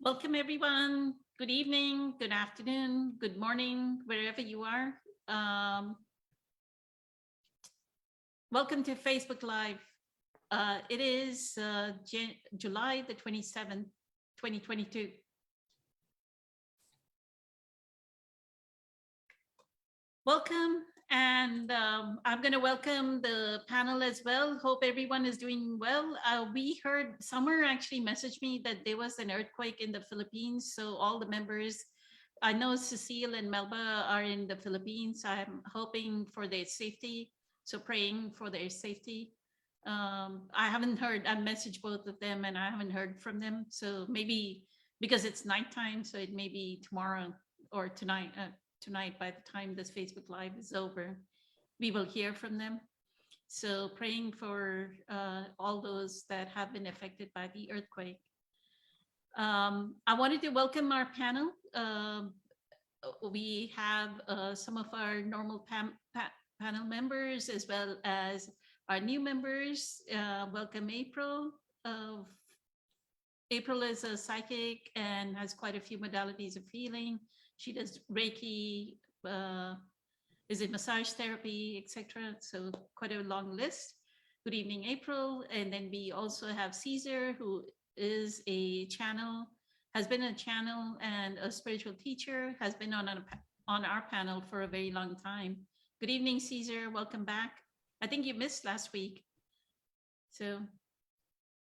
Welcome, everyone. Good evening, good afternoon, good morning, wherever you are. Welcome to Facebook Live. It is July the 27th, 2022. Welcome, and I'm going to welcome the panel as well. Hope everyone is doing well. We heard Summer actually messaged me that there was an earthquake in the Philippines, so all the members, I know Cecile and Melba are in the Philippines. I'm hoping for their safety, so praying for their safety. I haven't heard, I messaged both of them and I haven't heard from them, so maybe because it's nighttime, so it may be tomorrow or tonight by the time this Facebook Live is over, we will hear from them. So praying for all those that have been affected by the earthquake. I wanted to welcome our panel. We have some of our normal panel members as well as our new members. Welcome April. April is a psychic and has quite a few modalities of healing. She does Reiki, is it massage therapy, etc. So quite a long list. Good evening, April. And then we also have Caesar, who is a channel, has been a channel and a spiritual teacher, has been on our panel for a very long time. Good evening, Caesar. Welcome back. I think you missed last week. So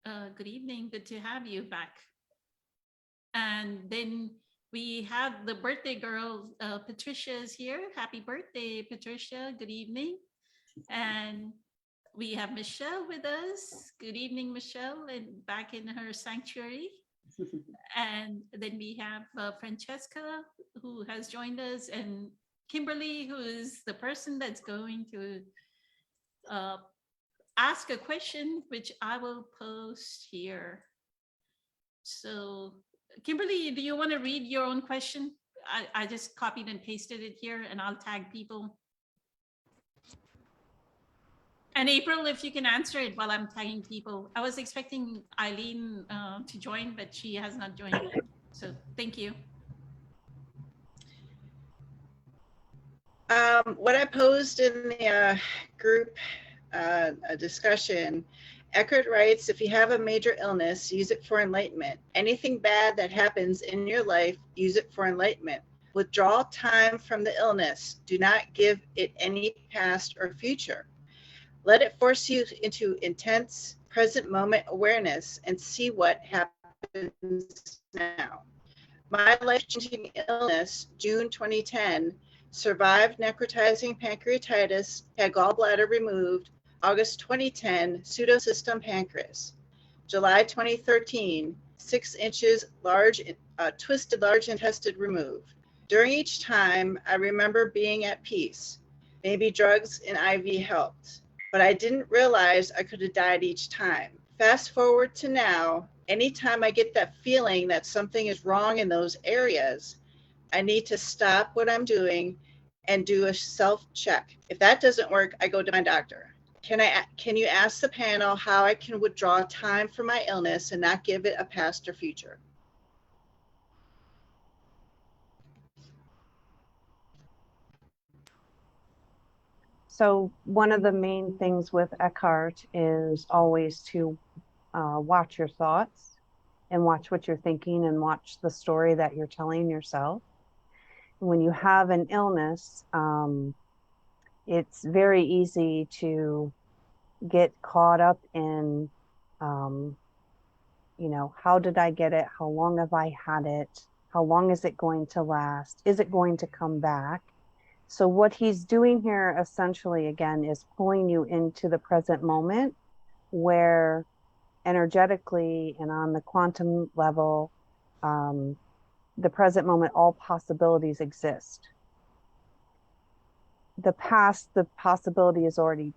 good evening. Good to have you back. And then we have the birthday girl, Patricia is here. Happy birthday, Patricia. Good evening. And we have Michelle with us. Good evening, Michelle, and back in her sanctuary. And then we have Francesca, who has joined us, and Kimberly, who is the person that's going to ask a question, which I will post here. So Kimberly, do you want to read your own question? I just copied and pasted it here and I'll tag people. And April, if you can answer it while I'm tagging people. I was expecting Eileen to join, but she has not joined yet. So thank you. What I posed in the group discussion, Eckhart writes, if you have a major illness, use it for enlightenment. Anything bad that happens in your life, use it for enlightenment. Withdraw time from the illness. Do not give it any past or future. Let it force you into intense present moment awareness and see what happens now. My life-changing illness, June 2010, survived necrotizing pancreatitis, had gallbladder removed, August 2010, pseudocystum pancreas. July 2013, 6 inches large, twisted large intestine removed. During each time, I remember being at peace. Maybe drugs and IV helped, but I didn't realize I could have died each time. Fast forward to now, anytime I get that feeling that something is wrong in those areas, I need to stop what I'm doing and do a self-check. If that doesn't work, I go to my doctor. Can you ask the panel how I can withdraw time from my illness and not give it a past or future? So one of the main things with Eckhart is always to watch your thoughts and watch what you're thinking and watch the story that you're telling yourself. When you have an illness, it's very easy to get caught up in, how did I get it? How long have I had it? How long is it going to last? Is it going to come back? So what he's doing here essentially, again, is pulling you into the present moment where energetically and on the quantum level, the present moment, all possibilities exist. The past, the possibility is already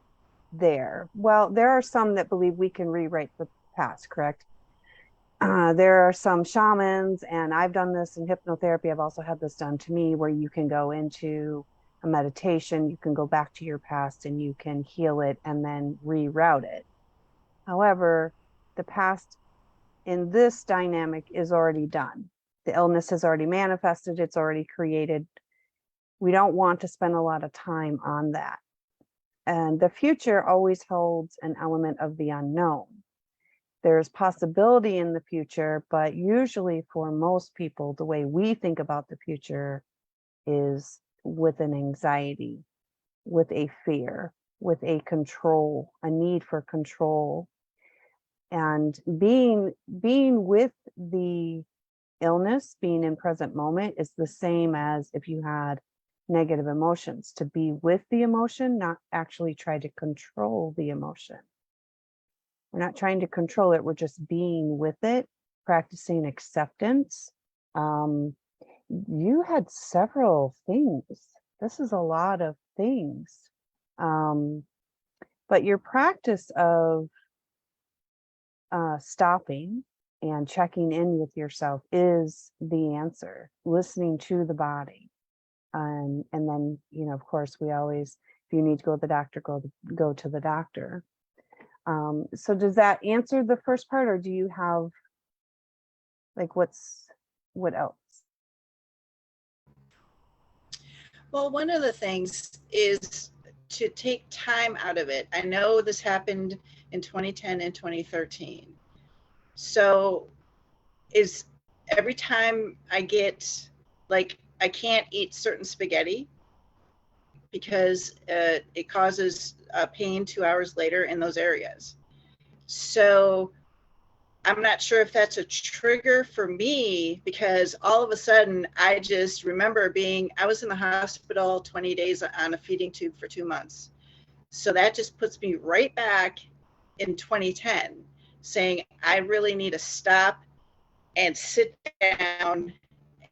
there. Well, there are some that believe we can rewrite the past, correct? There are some shamans, and I've done this in hypnotherapy. I've also had this done to me, where you can go into a meditation, you can go back to your past and you can heal it and then reroute it. However, the past in this dynamic is already done. The illness has already manifested, it's already created. We don't want to spend a lot of time on that. And the future always holds an element of the unknown. There's possibility in the future, but usually for most people, the way we think about the future is with an anxiety, with a fear, with a control, a need for control. And being with the illness, being in present moment, is the same as if you had negative emotions, to be with the emotion, not actually try to control the emotion. We're not trying to control it, we're just being with it, practicing acceptance. You had several things. This is a lot of things. But your practice of stopping and checking in with yourself is the answer. Listening to the body. And then, you know, of course, we always, if you need to go to the doctor, go to the doctor. So does that answer the first part, or do you have, like, what else? Well, one of the things is to take time out of it. I know this happened in 2010 and 2013. So is every time I get, like, I can't eat certain spaghetti because it causes pain 2 hours later in those areas. So I'm not sure if that's a trigger for me, because all of a sudden I just remember I was in the hospital 20 days on a feeding tube for 2 months. So that just puts me right back in 2010, saying I really need to stop and sit down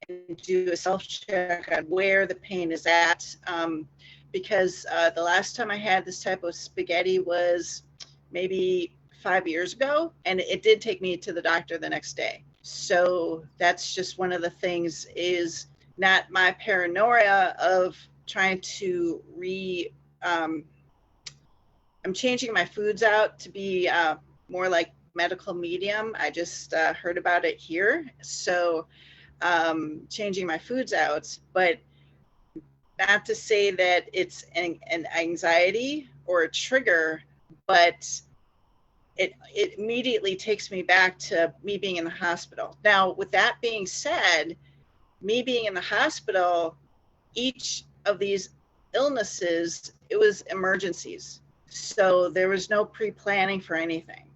and do a self-check on where the pain is at. Because the last time I had this type of spaghetti was maybe 5 years ago, and it did take me to the doctor the next day. So that's just one of the things, is not my paranoia of trying to I'm changing my foods out to be more like medical medium. I just heard about it here. So changing my foods out, but not to say that it's an anxiety or a trigger, but it immediately takes me back to me being in the hospital. Now, with that being said, me being in the hospital, each of these illnesses, it was emergencies. So there was no pre-planning for anything.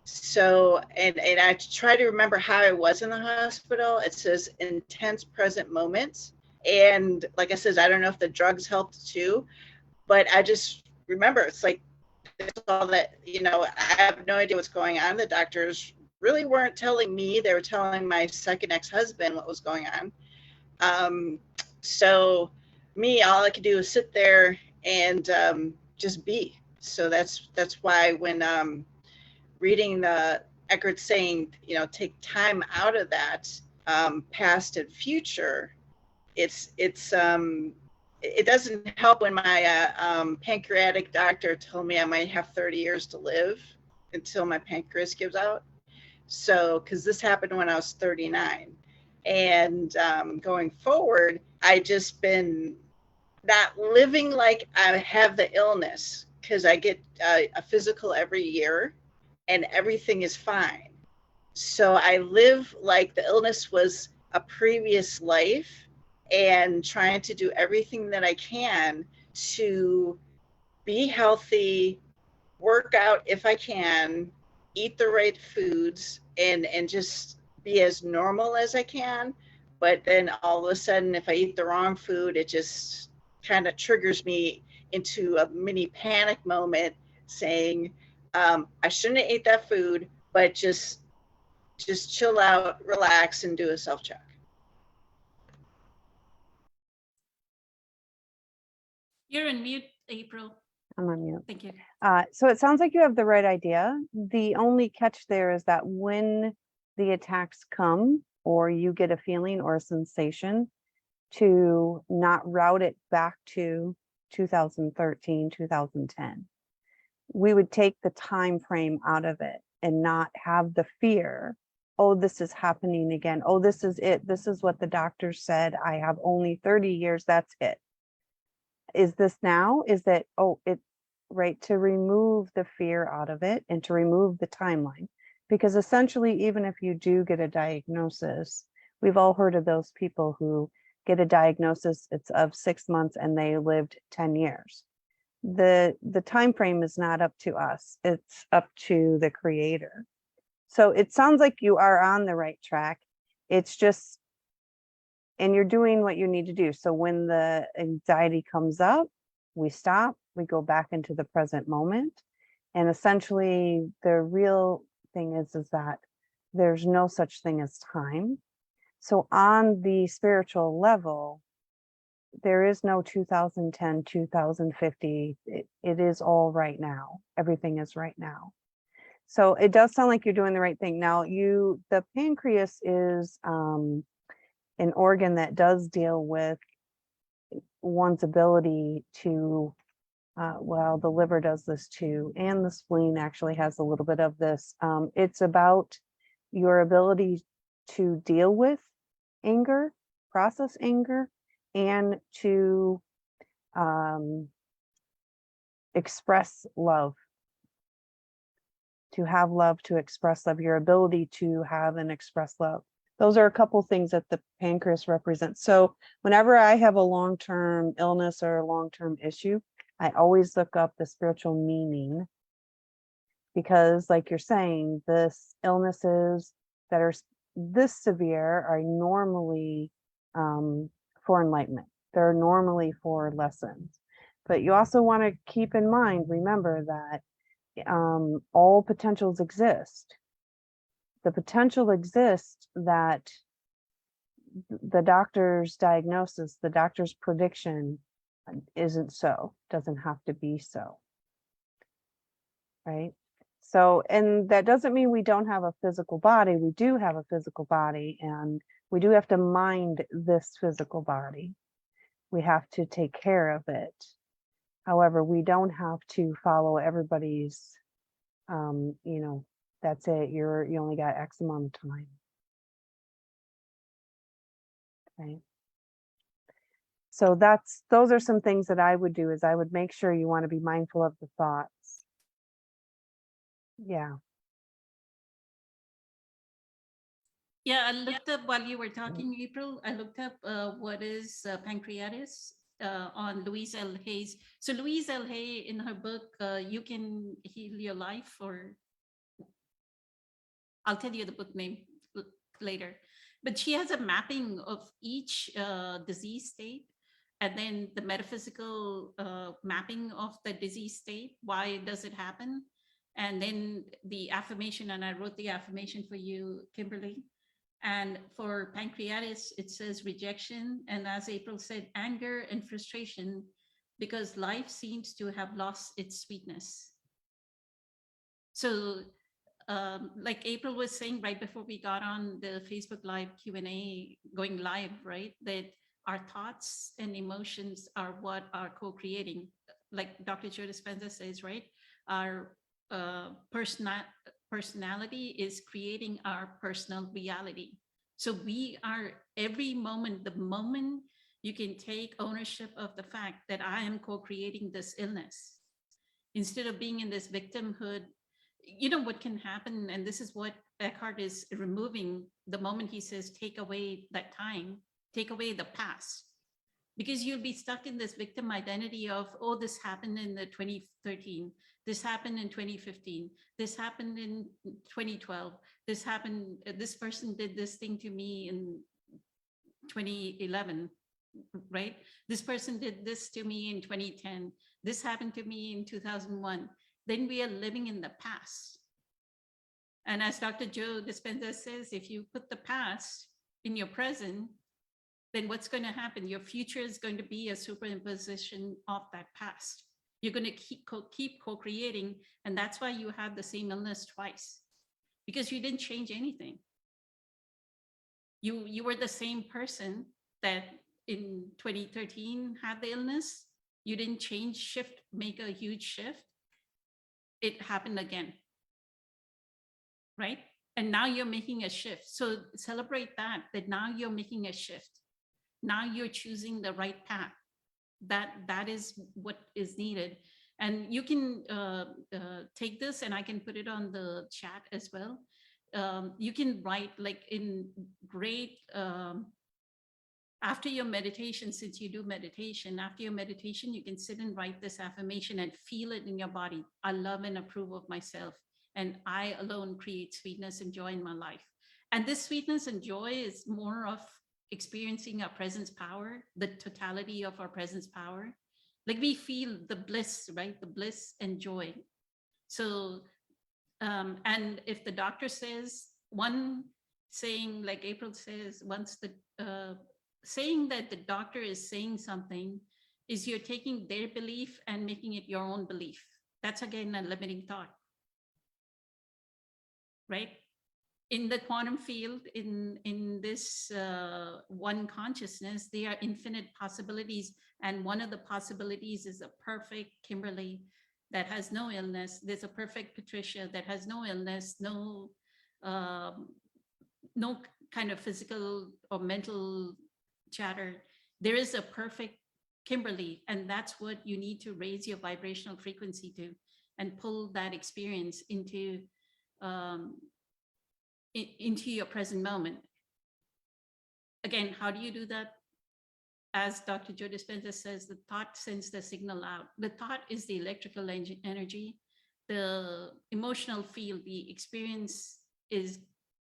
So, and I try to remember how I was in the hospital. It says intense present moments. And like I said, I don't know if the drugs helped too, but I just remember it's like, it's all that, you know, I have no idea what's going on. The doctors really weren't telling me. They were telling my second ex-husband what was going on. So me, all I could do was sit there and just be. So that's why when reading the Eckhart saying, you know, take time out of that past and future, it doesn't help when my pancreatic doctor told me I might have 30 years to live until my pancreas gives out. So, because this happened when I was 39. And going forward, I just been not living like I have the illness, because I get a physical every year and everything is fine. So I live like the illness was a previous life, and trying to do everything that I can to be healthy, work out if I can, eat the right foods, and just be as normal as I can. But then all of a sudden, if I eat the wrong food, it just kind of triggers me into a mini panic moment, saying I shouldn't have ate that food, but just chill out, relax, and do a self-check. You're on mute, April. I'm on mute. Thank you. So it sounds like you have the right idea. The only catch there is that when the attacks come, or you get a feeling or a sensation, to not route it back to 2013, 2010. We would take the time frame out of it. and not have the fear. Oh, this is happening again. Oh, this is it. This is what the doctor said. I have only 30 years. That's it. Is this now? Is that, oh, it, right, to remove the fear out of it and to remove the timeline. Because essentially, even if you do get a diagnosis, we've all heard of those people who get a diagnosis, it's of 6 months and they lived 10 years. The time frame is not up to us, it's up to the creator. So it sounds like you are on the right track. It's just, and you're doing what you need to do. So when the anxiety comes up, we stop, we go back into the present moment. And essentially the real thing is that there's no such thing as time. So on the spiritual level, there is no 2010, 2050. It is all right now. Everything is right now. So it does sound like you're doing the right thing. Now, the pancreas is an organ that does deal with one's ability to, well, the liver does this too, and the spleen actually has a little bit of this. It's about your ability to deal with anger, process anger, and to express love, to have love, to express love, your ability to have and express love. Those are a couple things that the pancreas represents. So whenever I have a long-term illness or a long-term issue, I always look up the spiritual meaning, because like you're saying, this illnesses that are this severe are normally for enlightenment. They're normally for lessons. But you also want to keep in mind, remember that all potentials exist. The potential exists that the doctor's diagnosis, the doctor's prediction isn't so, doesn't have to be so, right? So, and that doesn't mean we don't have a physical body. We do have a physical body, and we do have to mind this physical body. We have to take care of it. However, we don't have to follow everybody's, that's it. You only got X amount of time. Right. So those are some things that I would do, is I would make sure you want to be mindful of the thoughts. Yeah. Yeah, I looked up while you were talking, April. I looked up what is pancreatitis on Louise L. Hayes. So Louise L. Hay, in her book, You Can Heal Your Life, or I'll tell you the book name later. But she has a mapping of each disease state, and then the metaphysical mapping of the disease state. Why does it happen? And then the affirmation, and I wrote the affirmation for you, Kimberly. And for pancreatitis, it says rejection. And as April said, anger and frustration, because life seems to have lost its sweetness. So like April was saying right before we got on the Facebook Live Q&A, going live, right? That our thoughts and emotions are what are co-creating. Like Dr. Joe Dispenza says, right? Our personality is creating our personal reality. So we are, every moment, the moment you can take ownership of the fact that I am co-creating this illness, instead of being in this victimhood. You know what can happen, and this is what Eckhart is removing the moment he says, take away that time, take away the past, because you'll be stuck in this victim identity of, oh, this happened in the 2013, this happened in 2015, this happened in 2012, this happened, this person did this thing to me in 2011, right? This person did this to me in 2010, this happened to me in 2001. Then we are living in the past. And as Dr. Joe Dispenza says, if you put the past in your present, then what's going to happen? Your future is going to be a superimposition of that past. You're going to keep co-creating. And that's why you have the same illness twice, because you didn't change anything. You were the same person that in 2013 had the illness. You didn't change, shift, make a huge shift. It happened again. right? And now you're making a shift. So celebrate that now you're making a shift. Now you're choosing the right path. That is what is needed. And you can take this, and I can put it on the chat as well. You can write like in great, after your meditation, since you do meditation, after your meditation, you can sit and write this affirmation and feel it in your body. I love and approve of myself, and I alone create sweetness and joy in my life. And this sweetness and joy is more of experiencing our presence power, the totality of our presence power. Like we feel the bliss, right? The bliss and joy. So, and if the doctor says one saying, like April says, once the saying that the doctor is saying something is you're taking their belief and making it your own belief. That's again a limiting thought, right? In the quantum field, in this one consciousness, there are infinite possibilities. And one of the possibilities is a perfect Kimberly that has no illness. There's a perfect Patricia that has no illness, no kind of physical or mental chatter. There is a perfect Kimberly, and that's what you need to raise your vibrational frequency to, and pull that experience into your present moment. Again, how do you do that? As Dr. Joe Dispenza says, the thought sends the signal out. The thought is the electrical energy. The emotional field, the experience is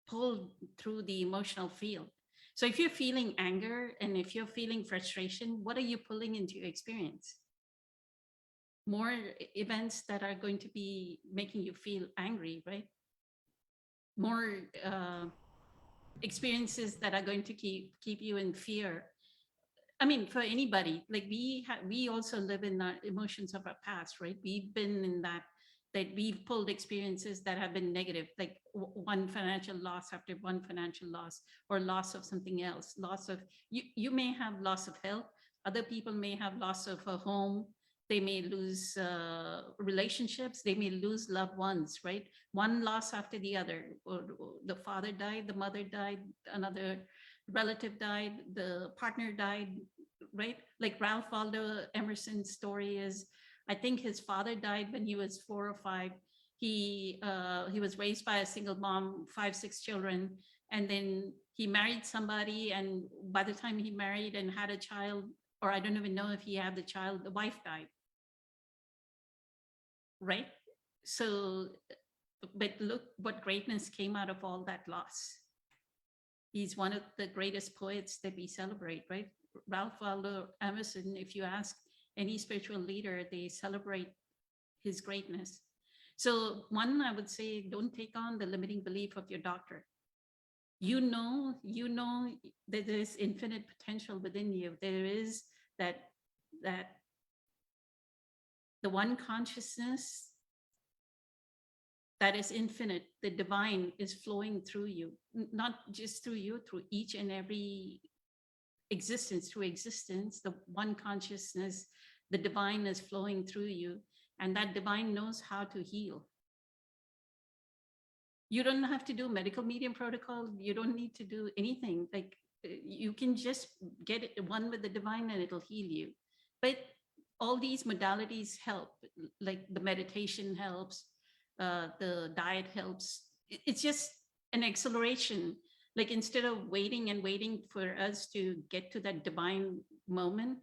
pulled through the emotional field. So if you're feeling anger and if you're feeling frustration, what are you pulling into your experience? More events that are going to be making you feel angry, right? More experiences that are going to keep you in fear. I mean, for anybody, like we also live in the emotions of our past, right? We've been in that we've pulled experiences that have been negative, like one financial loss after one financial loss, or loss of something else, loss of, you may have loss of health. Other people may have loss of a home. They may lose relationships. They may lose loved ones, right? One loss after the other. Or the father died, the mother died, another relative died, the partner died, right? Like Ralph Waldo Emerson's story is, I think his father died when he was 4 or 5. He was raised by a single mom, 5, 6 children, and then he married somebody, and by the time he married and had a child, or I don't even know if he had the child, the wife died. Right? So, but look what greatness came out of all that loss. He's one of the greatest poets that we celebrate, right? Ralph Waldo Emerson, if you ask any spiritual leader, they celebrate his greatness. So one, I would say, don't take on the limiting belief of your doctor. You know that there's infinite potential within you. There is that the one consciousness that is infinite, the divine is flowing through you, not just through you, through each and every existence, through existence, the one consciousness, the divine is flowing through you, and that divine knows how to heal. You don't have to do medical medium protocol. You don't need to do anything. Like you can just get it one with the divine and it'll heal you. But all these modalities help, like the meditation helps, the diet helps. It's just an acceleration. Like instead of waiting and waiting for us to get to that divine moment,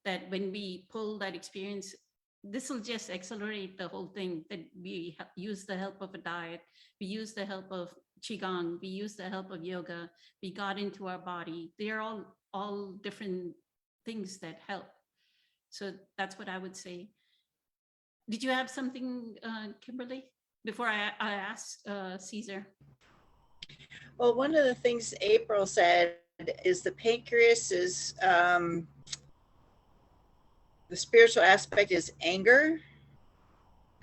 that when we pull that experience, this will just accelerate the whole thing, that we use the help of a diet, we use the help of Qigong, we use the help of yoga, we got into our body. They are all different things that help. So that's what I would say. Did you have something, Kimberly, before I ask Caesar? Well, one of the things April said is the pancreas is, the spiritual aspect is anger.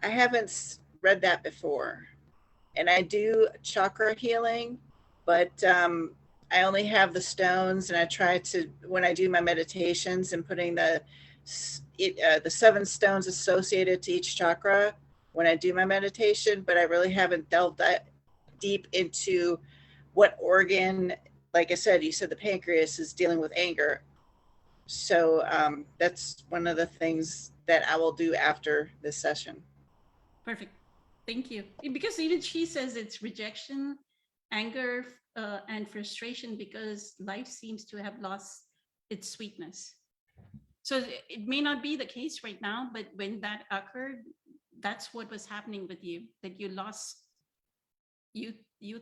I haven't read that before. And I do chakra healing, but I only have the stones, and I try to, when I do my meditations and putting the 7 stones associated to each chakra when I do my meditation, but I really haven't delved deep into what organ. Like I said, you said the pancreas is dealing with anger. So that's one of the things that I will do after this session. Perfect. Thank you. Because even she says it's rejection, anger, and frustration because life seems to have lost its sweetness. So it may not be the case right now, but when that occurred, that's what was happening with you, that you lost, you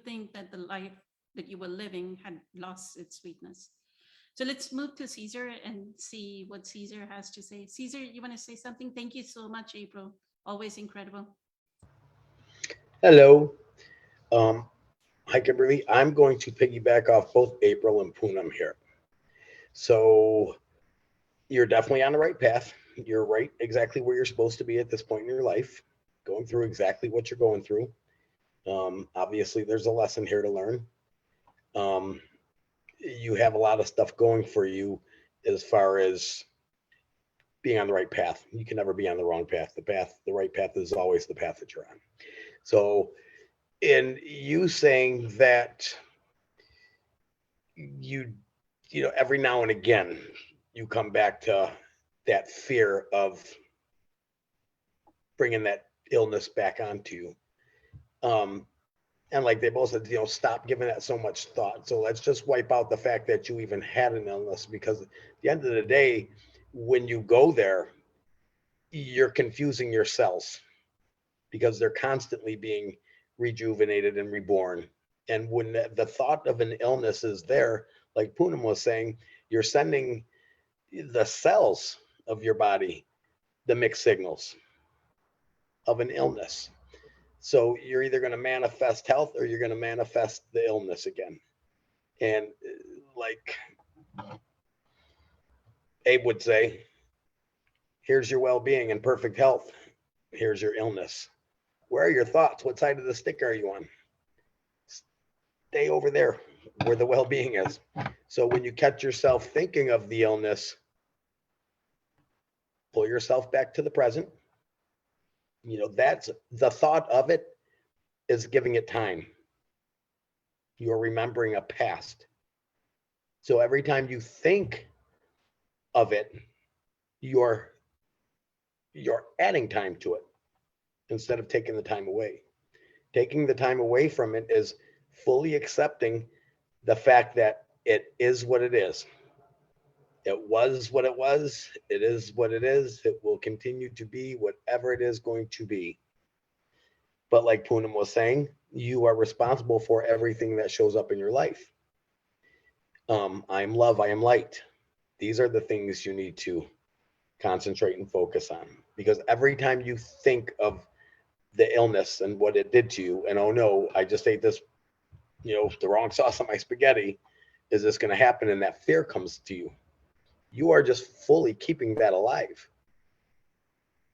think that the life that you were living had lost its sweetness. So let's move to Caesar and see what Caesar has to say. Caesar, you want to say something? Thank you so much, April. Always incredible. Hello. Hi, Kimberly. I'm going to piggyback off both April and Poonam here. So you're definitely on the right path. You're right exactly where you're supposed to be at this point in your life, going through exactly what you're going through. Obviously, there's a lesson here to learn. You have a lot of stuff going for you as far as being on the right path. You can never be on the wrong path. The right path is always the path that you're on. So in you saying that you know, every now and again, you come back to that fear of bringing that illness back onto you. And like they both said, you know, stop giving that so much thought. So let's just wipe out the fact that you even had an illness, because at the end of the day, when you go there, you're confusing your cells because they're constantly being rejuvenated and reborn. And when the thought of an illness is there, like Poonam was saying, you're sending the cells of your body the mixed signals of an illness. So you're either going to manifest health or you're going to manifest the illness again. And like Abe would say, here's your well-being and perfect health. Here's your illness. Where are your thoughts? What side of the stick are you on? Stay over there where the well-being is. So when you catch yourself thinking of the illness, pull yourself back to the present. You know, that's the thought of it is giving it time. You're remembering a past. So every time you think of it, you're adding time to it instead of taking the time away. Taking the time away from it is fully accepting the fact that it is what it is. It was what it was. It is what it is. It will continue to be whatever it is going to be. But like Poonam was saying, you are responsible for everything that shows up in your life. I am love, I am light. These are the things you need to concentrate and focus on, because every time you think of the illness and what it did to you, and oh no, I just ate this, you know, the wrong sauce on my spaghetti, is this going to happen? And that fear comes to you. You are just fully keeping that alive.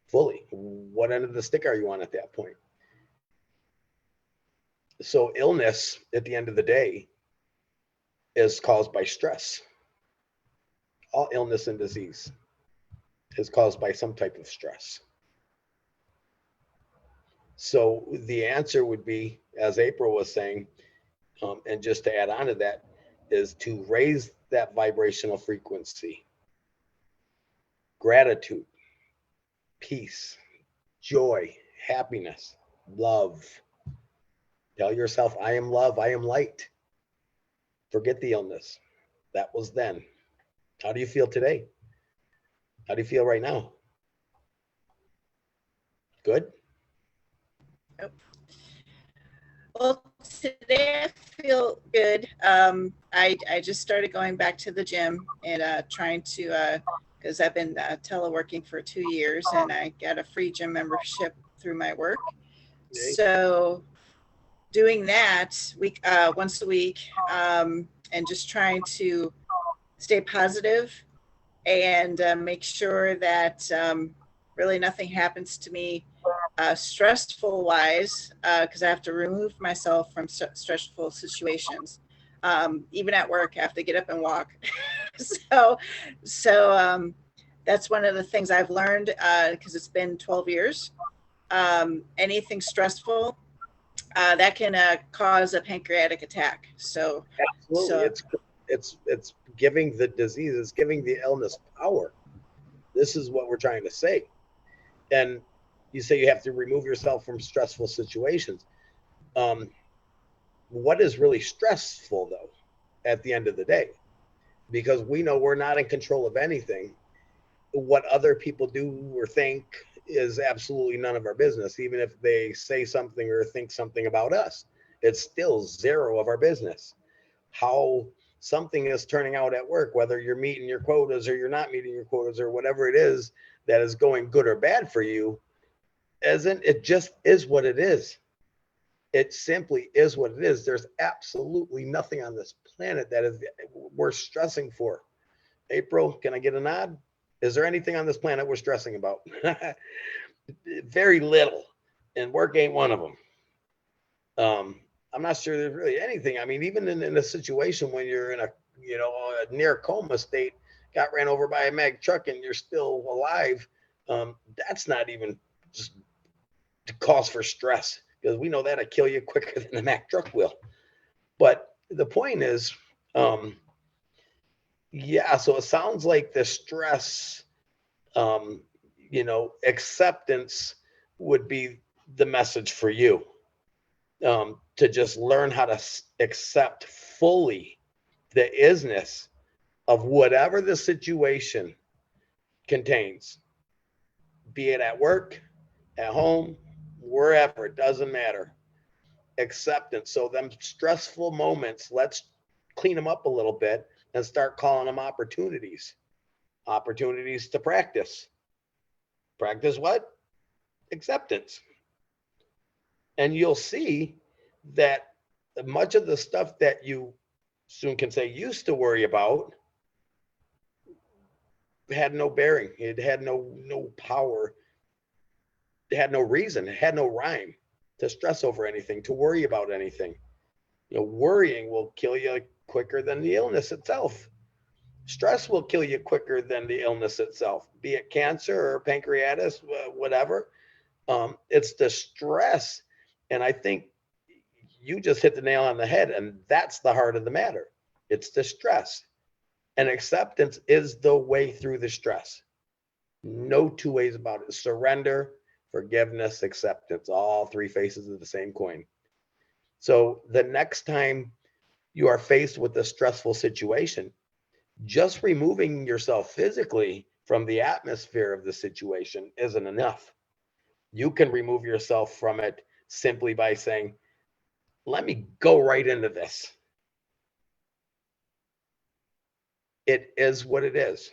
Fully. What end of the stick are you on at that point? So illness at the end of the day is caused by stress. All illness and disease is caused by some type of stress. So the answer would be, as April was saying, and just to add on to that, is to raise that vibrational frequency. Gratitude, peace, joy, happiness, love. Tell yourself, I am love, I am light. Forget the illness. That was then. How do you feel today? How do you feel right now? Good? Well, today I feel good. I just started going back to the gym and trying to, because I've been teleworking for 2 years and I got a free gym membership through my work. Okay. So doing that once a week and just trying to stay positive and make sure that really nothing happens to me stressful wise, because I have to remove myself from stressful situations. Even at work, I have to get up and walk. so that's one of the things I've learned because it's been 12 years. Anything stressful, that can cause a pancreatic attack. So, Absolutely. so It's giving the disease, it's giving the illness power. This is what we're trying to say. And you say you have to remove yourself from stressful situations. What is really stressful, though, at the end of the day? Because we know we're not in control of anything. What other people do or think is absolutely none of our business. Even if they say something or think something about us, it's still zero of our business. How something is turning out at work, whether you're meeting your quotas or you're not meeting your quotas or whatever it is that is going good or bad for you, isn't it just is what it is. It simply is what it is. There's absolutely nothing on this planet that is worth stressing for. April, can I get a nod? Is there anything on this planet we're stressing about? Very little, and work ain't one of them. I'm not sure there's really anything. I mean, even in a situation when you're in a a near coma state, got ran over by a mag truck, and you're still alive, that's not even just cause for stress, because we know that'll kill you quicker than the Mack truck will. But the point is, yeah, so it sounds like the stress, acceptance would be the message for you, to just learn how to accept fully the isness of whatever the situation contains, be it at work, at home, wherever, it doesn't matter. Acceptance. So them stressful moments, let's clean them up a little bit and start calling them opportunities. Opportunities to practice. Practice what? Acceptance. And you'll see that much of the stuff that you soon can say used to worry about had no bearing. It had no power. It had no reason. It had no rhyme to stress over anything, to worry about anything. Worrying will kill you quicker than the illness itself. Stress will kill you quicker than the illness itself, be it cancer or pancreatitis, whatever. It's the stress. And I think you just hit the nail on the head, and that's the heart of the matter. It's the stress. And acceptance is the way through the stress. No two ways about it. Surrender, forgiveness, acceptance, all three faces of the same coin. So the next time you are faced with a stressful situation, just removing yourself physically from the atmosphere of the situation isn't enough. You can remove yourself from it simply by saying, let me go right into this. It is what it is.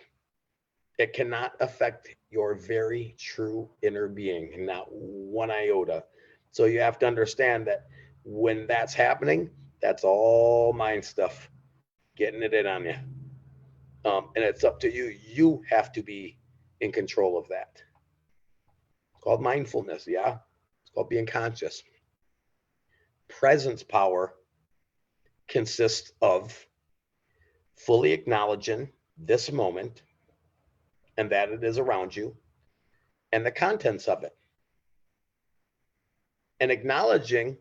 It cannot affect your very true inner being, not one iota. So you have to understand that when that's happening, that's all mind stuff, getting it in on you. And it's up to you. You have to be in control of that. It's called mindfulness, yeah? It's called being conscious. Presence power consists of fully acknowledging this moment and that it is around you and the contents of it. And acknowledging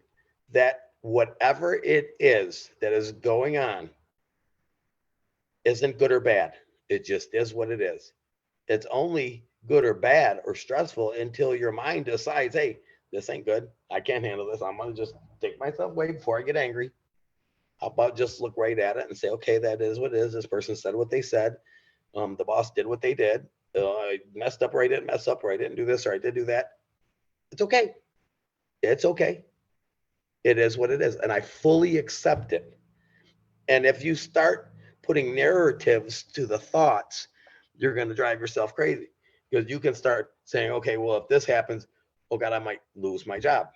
that whatever it is that is going on isn't good or bad. It just is what it is. It's only good or bad or stressful until your mind decides, hey, this ain't good. I can't handle this. I'm going to just take myself away before I get angry. How about just look right at it and say, okay, that is what it is. This person said what they said. The boss did what they did. I messed up or I didn't mess up, or I didn't do this or I did do that. It's okay. It's okay. It is what it is. And I fully accept it. And if you start putting narratives to the thoughts, you're going to drive yourself crazy, because you can start saying, okay, well, if this happens, oh God, I might lose my job.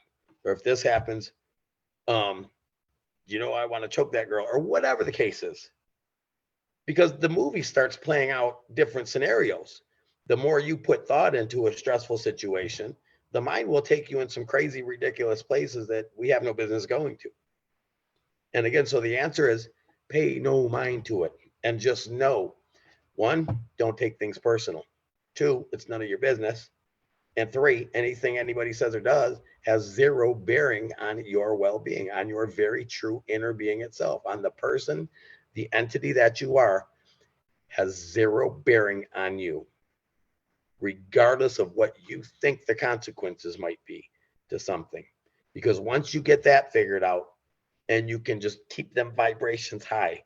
Or if this happens, I want to choke that girl, or whatever the case is. Because the movie starts playing out different scenarios. The more you put thought into a stressful situation, the mind will take you in some crazy, ridiculous places that we have no business going to. And again, so the answer is pay no mind to it, and just know, one, don't take things personal. Two, it's none of your business. And 3, anything anybody says or does has 0 bearing on your well-being, on your very true inner being itself, on the person, the entity that you are, has 0 bearing on you, regardless of what you think the consequences might be to something. Because once you get that figured out and you can just keep them vibrations high,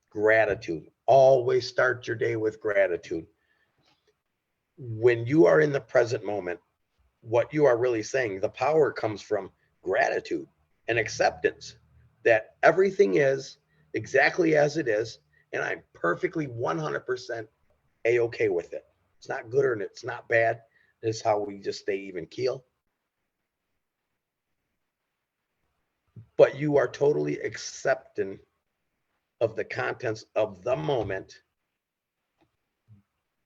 gratitude, always start your day with gratitude. When you are in the present moment, what you are really saying, the power comes from gratitude and acceptance that everything is exactly as it is, and I'm perfectly 100% a-okay with it. It's not good or it's not bad. This is how we just stay even keel. But you are totally accepting of the contents of the moment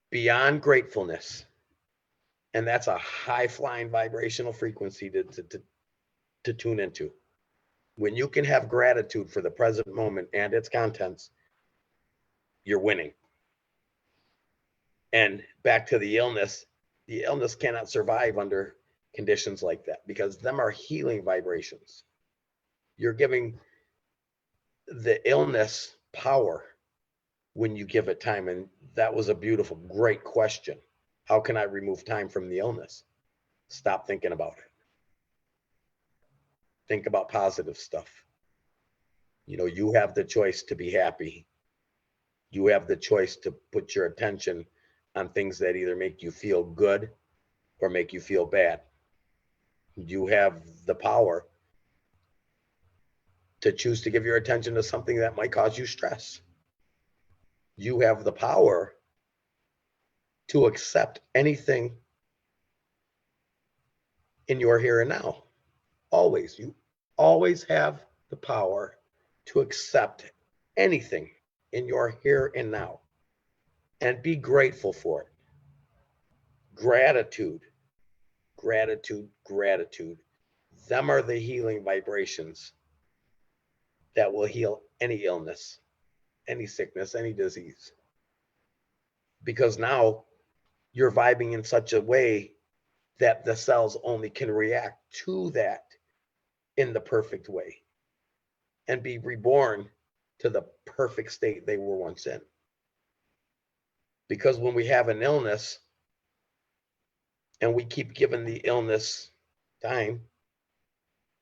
beyond gratefulness. And that's a high flying vibrational frequency to tune into. When you can have gratitude for the present moment and its contents, you're winning. And back to the illness cannot survive under conditions like that because them are healing vibrations. You're giving the illness power when you give it time. And that was a beautiful, great question. How can I remove time from the illness? Stop thinking about it. Think about positive stuff. You know, you have the choice to be happy. You have the choice to put your attention on things that either make you feel good or make you feel bad. You have the power to choose to give your attention to something that might cause you stress. You have the power to accept anything in your here and now. Always. You always have the power to accept anything in your here and now and be grateful for it. Gratitude, gratitude, gratitude. Them are the healing vibrations that will heal any illness, any sickness, any disease. Because now you're vibing in such a way that the cells only can react to that in the perfect way and be reborn to the perfect state they were once in. Because when we have an illness and we keep giving the illness time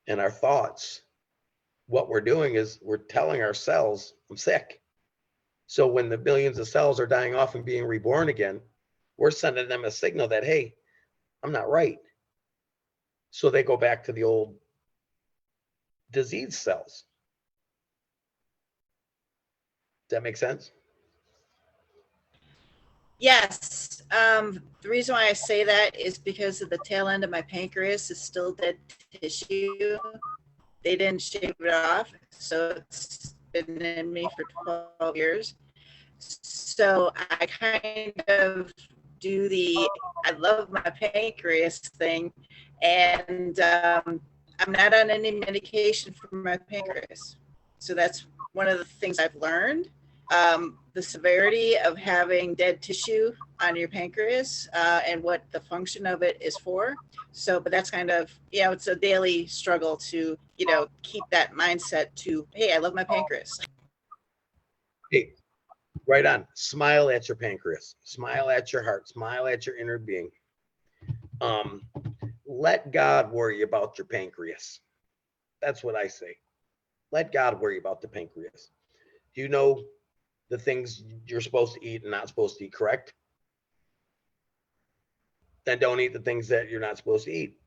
and our thoughts, what we're doing is we're telling our cells, I'm sick. So when the billions of cells are dying off and being reborn again, we're sending them a signal that, hey, I'm not right. So they go back to the old disease cells. Does that make sense? Yes. The reason why I say that is because of the tail end of my pancreas is still dead tissue. They didn't shave it off, so it's been in me for 12 years. So I kind of do I love my pancreas thing, and I'm not on any medication for my pancreas. So that's one of the things I've learned. The severity of having dead tissue on your pancreas and what the function of it is for. So, but that's kind of, it's a daily struggle to, keep that mindset to, hey, I love my pancreas. Hey, right on. Smile at your pancreas. Smile at your heart. Smile at your inner being. Let God worry about your pancreas. That's what I say. Let God worry about the pancreas. Do you know the things you're supposed to eat and not supposed to eat, correct? Then don't eat the things that you're not supposed to eat.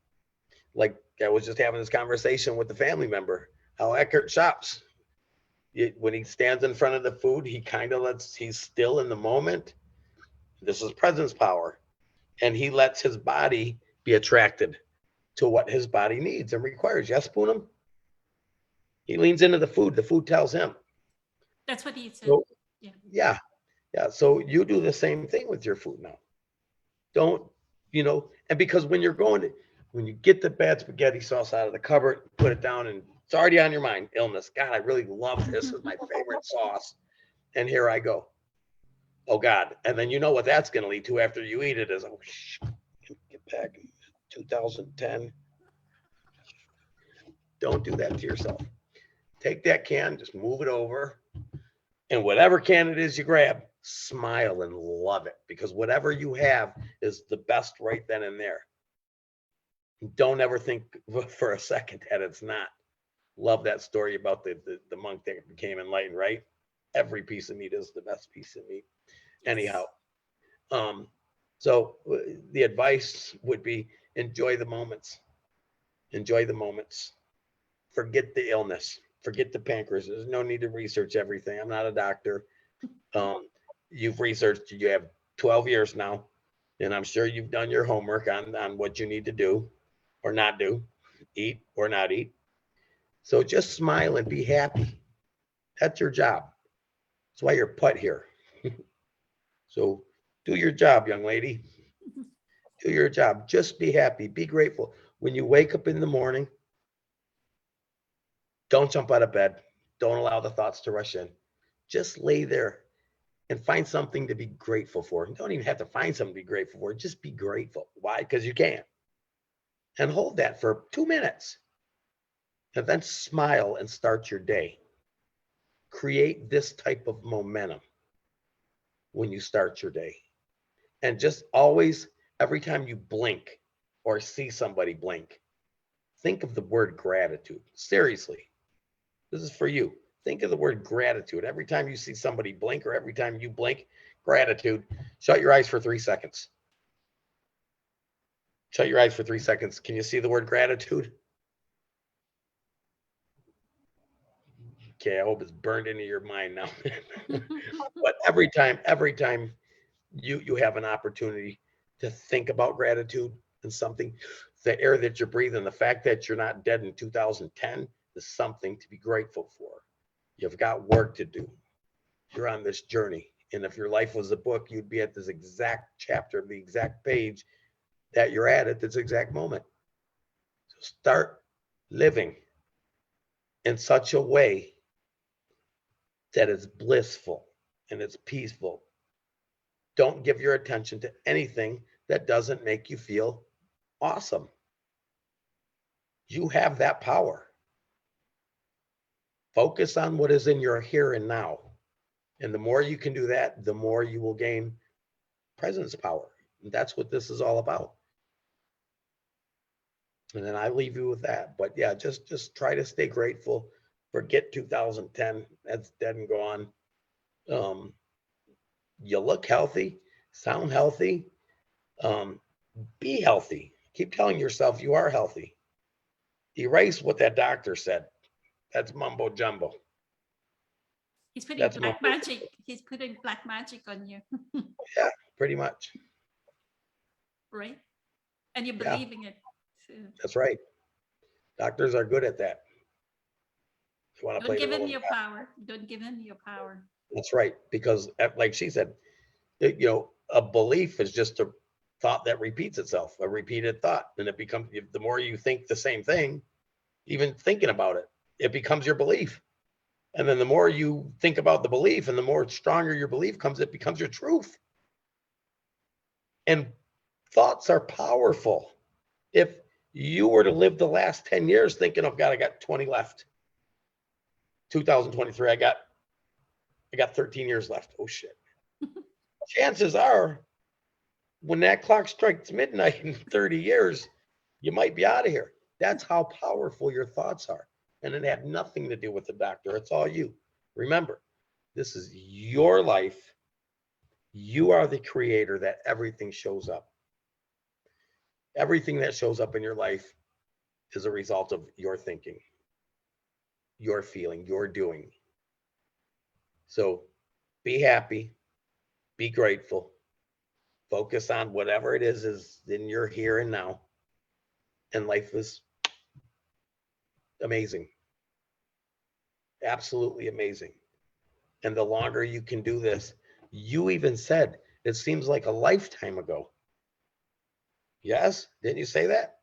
Like I was just having this conversation with the family member, how Eckhart shops. When he stands in front of the food, he kind of he's still in the moment. This is presence power. And he lets his body be attracted to what his body needs and requires. Yes, Poonam? He leans into the food tells him. That's what he said. So, yeah. So you do the same thing with your food now. Don't, and because when you get the bad spaghetti sauce out of the cupboard, put it down and it's already on your mind, illness. God, I really love this. It's my favorite sauce. And here I go. Oh God. And then you know what that's going to lead to after you eat it is, oh, get back. 2010. Don't do that to yourself. Take that can, just move it over, and whatever can it is you grab, smile and love it, because whatever you have is the best right then and there. Don't ever think for a second that it's not. Love that story about the monk that became enlightened, right? Every piece of meat is the best piece of meat. Anyhow, so the advice would be enjoy the moments. Enjoy the moments. Forget the illness. Forget the pancreas. There's no need to research everything. I'm not a doctor. You've researched, you have 12 years now, and I'm sure you've done your homework on what you need to do or not do, eat or not eat. So just smile and be happy. That's your job. That's why you're put here. So do your job, young lady. Do your job. Just be happy. Be grateful. When you wake up in the morning, don't jump out of bed. Don't allow the thoughts to rush in. Just lay there and find something to be grateful for. You don't even have to find something to be grateful for. Just be grateful. Why? Because you can. And hold that for 2 minutes. And then smile and start your day. Create this type of momentum when you start your day. And just always, every time you blink or see somebody blink, think of the word gratitude. Seriously, this is for you. Think of the word gratitude. Every time you see somebody blink or every time you blink, gratitude. Shut your eyes for 3 seconds. Shut your eyes for 3 seconds. Can you see the word gratitude? Okay, I hope it's burned into your mind now. But every time you have an opportunity to think about gratitude and something, the air that you're breathing, the fact that you're not dead in 2010 is something to be grateful for. You've got work to do. You're on this journey. And if your life was a book, you'd be at this exact chapter, the exact page that you're at this exact moment. So start living in such a way that it's blissful and it's peaceful. Don't give your attention to anything that doesn't make you feel awesome. You have that power. Focus on what is in your here and now. And the more you can do that, the more you will gain presence power. And that's what this is all about. And then I leave you with that. But yeah, just try to stay grateful. Forget 2010. That's dead and gone. You look healthy, sound healthy, be healthy. Keep telling yourself you are healthy. Erase what that doctor said. That's mumbo jumbo. He's putting That's black mumbo. magic. He's putting black magic on you, Yeah, pretty much. right? And you're Yeah. believing it. So That's right. Doctors are good at that. They want to don't play the give role him of your God. power. Don't give him your power. That's right. Because like she said, a belief is just a thought that repeats itself, a repeated thought. And it becomes, the more you think the same thing, even thinking about it, it becomes your belief. And then the more you think about the belief and the more stronger your belief comes, it becomes your truth. And thoughts are powerful. If you were to live the last 10 years thinking, oh God, I got 20 left. 2023, I got 13 years left. Oh shit. Chances are when that clock strikes midnight in 30 years, you might be out of here. That's how powerful your thoughts are. And it had nothing to do with the doctor. It's all you. Remember, this is your life. You are the creator that everything shows up. Everything that shows up in your life is a result of your thinking, your feeling, your doing. So be happy, be grateful, focus on whatever it is in your here and now. And life is amazing. Absolutely amazing. And the longer you can do this, you even said it seems like a lifetime ago. Yes? Didn't you say that?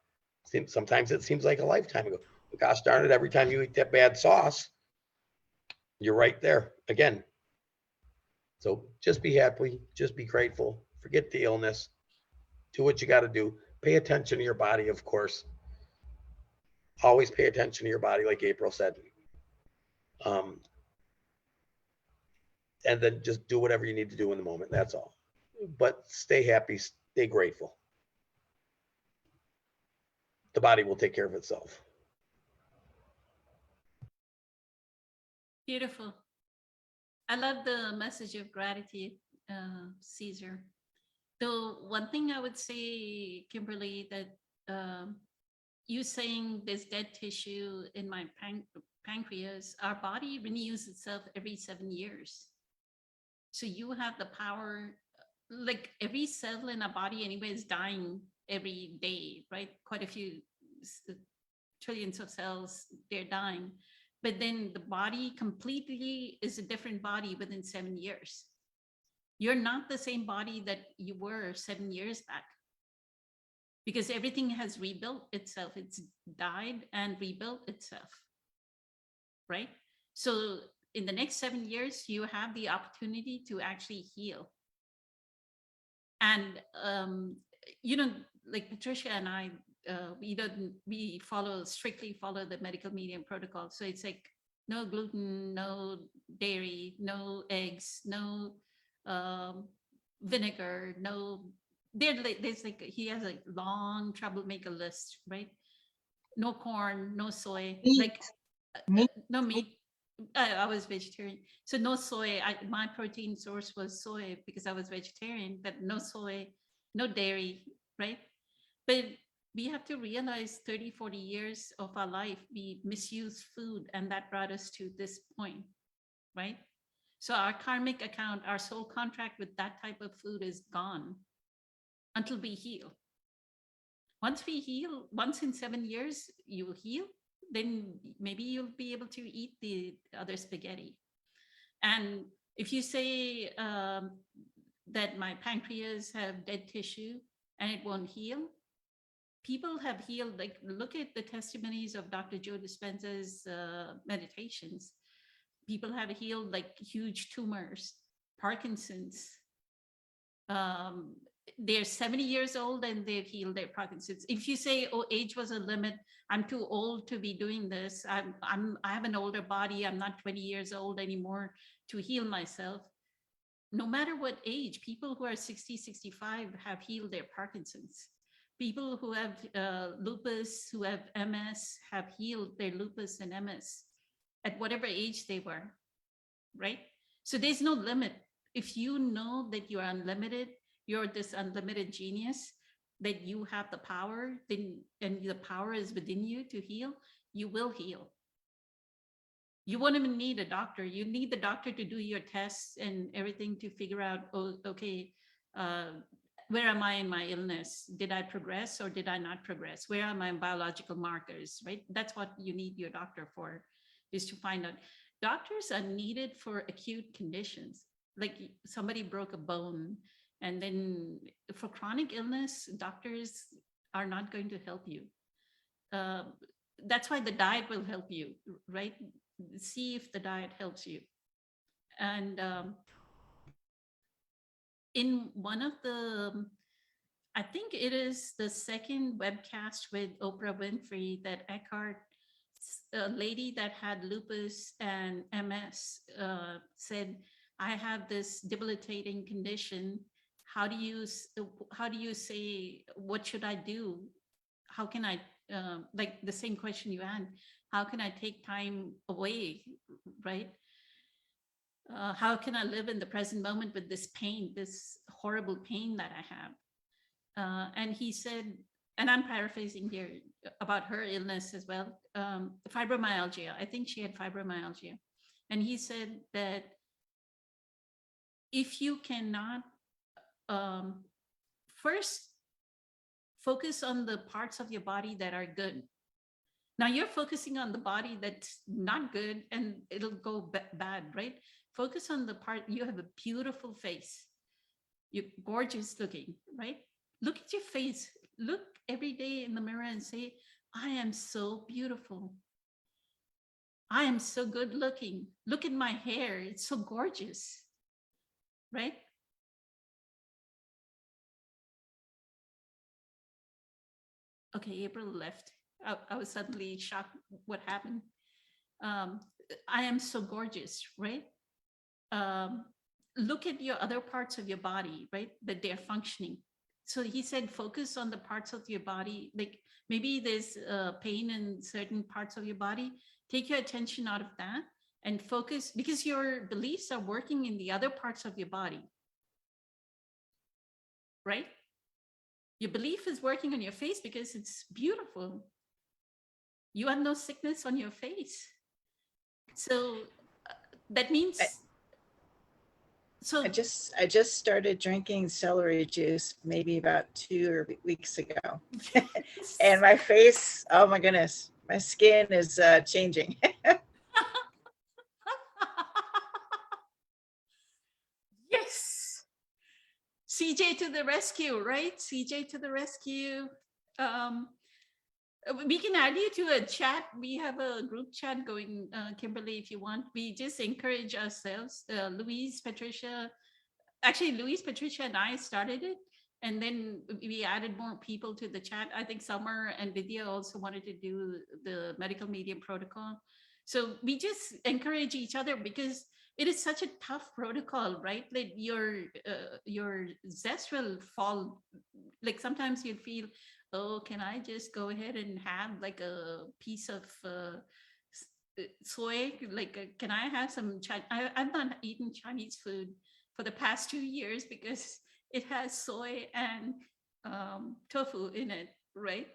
Sometimes it seems like a lifetime ago. But gosh darn it, every time you eat that bad sauce, you're right there again. So just be happy, just be grateful, forget the illness, do what you got to do, Pay attention to your body, of course. Always pay attention to your body, like April said. And then just do whatever you need to do in the moment. That's all. But stay happy, stay grateful. The body will take care of itself. Beautiful. I love the message of gratitude, Caesar. Though one thing I would say, Kimberly, that you saying there's dead tissue in my pancreas, our body renews itself every 7 years. So you have the power, like every cell in a body anyway is dying every day, right? Quite a few trillions of cells, they're dying. But then the body completely is a different body within 7 years. You're not the same body that you were 7 years back, because everything has rebuilt itself. It's died and rebuilt itself, right? So in the next 7 years, you have the opportunity to actually heal. And, you know, like Patricia and I, we strictly follow the medical medium protocol. So it's like no gluten, no dairy, no eggs, no vinegar, no, there's like, he has a long troublemaker list, right? No corn, no soy, like no meat. I was vegetarian, so no soy. My protein source was soy because I was vegetarian, but no soy, no dairy, right? But we have to realize 30, 40 years of our life, we misused food, and that brought us to this point, right? So our karmic account, our soul contract with that type of food is gone until we heal. Once we heal, once in 7 years, you heal, then maybe you'll be able to eat the other spaghetti. And if you say that my pancreas have dead tissue and it won't heal, people have healed, like look at the testimonies of Dr. Joe Dispenza's meditations. People have healed like huge tumors, Parkinson's. They're 70 years old and they've healed their Parkinson's. If you say, oh, age was a limit, I'm too old to be doing this, I have an older body, I'm not 20 years old anymore to heal myself. No matter what age, people who are 60, 65 have healed their Parkinson's. People who have lupus, who have MS, have healed their lupus and MS at whatever age they were, right? So there's no limit. If you know that you are unlimited, you're this unlimited genius, that you have the power, then, and the power is within you to heal, you will heal. You won't even need a doctor. You need the doctor to do your tests and everything to figure out, oh, okay, where am I in my illness? Did I progress or did I not progress? Where are my biological markers, right? That's what you need your doctor for, is to find out. Doctors are needed for acute conditions, like somebody broke a bone. And then for chronic illness, doctors are not going to help you. That's why the diet will help you, right? See if the diet helps you. And in one of the, I think it is the second webcast with Oprah Winfrey, that Eckhart, a lady that had lupus and MS, said, I have this debilitating condition. How do you say, what should I do? How can I, like the same question you had, how can I take time away, right? How can I live in the present moment with this pain, this horrible pain that I have? And he said, and I'm paraphrasing here about her illness as well, fibromyalgia. I think she had fibromyalgia. And he said that if you cannot, first focus on the parts of your body that are good. Now you're focusing on the body that's not good and it'll go bad, right? Focus on the part, you have a beautiful face. You're gorgeous looking, right? Look at your face. Look every day in the mirror and say, I am so beautiful. I am so good looking. Look at my hair. It's so gorgeous, right? Okay, April left. I was suddenly shocked what happened. I am so gorgeous, right? Look at your other parts of your body, right? That they're functioning. So he said, focus on the parts of your body. Like maybe there's pain in certain parts of your body. Take your attention out of that and focus, because your beliefs are working in the other parts of your body, right? Your belief is working on your face because it's beautiful. You have no sickness on your face. So that means, so I just started drinking celery juice maybe about 2 weeks ago. And my face, oh my goodness, my skin is changing. yes, CJ to the rescue, right? CJ to the rescue. We can add you to a chat. We have a group chat going, Kimberly, if you want. We just encourage ourselves. Louise, Patricia, actually Louise, Patricia, and I started it. And then we added more people to the chat. I think Summer and Vidya also wanted to do the medical medium protocol. So we just encourage each other because it is such a tough protocol, right? Like your zest will fall. Like sometimes you feel, oh, can I just go ahead and have like a piece of soy? Like, can I have some I've not eaten Chinese food for the past 2 years because it has soy and tofu in it, right?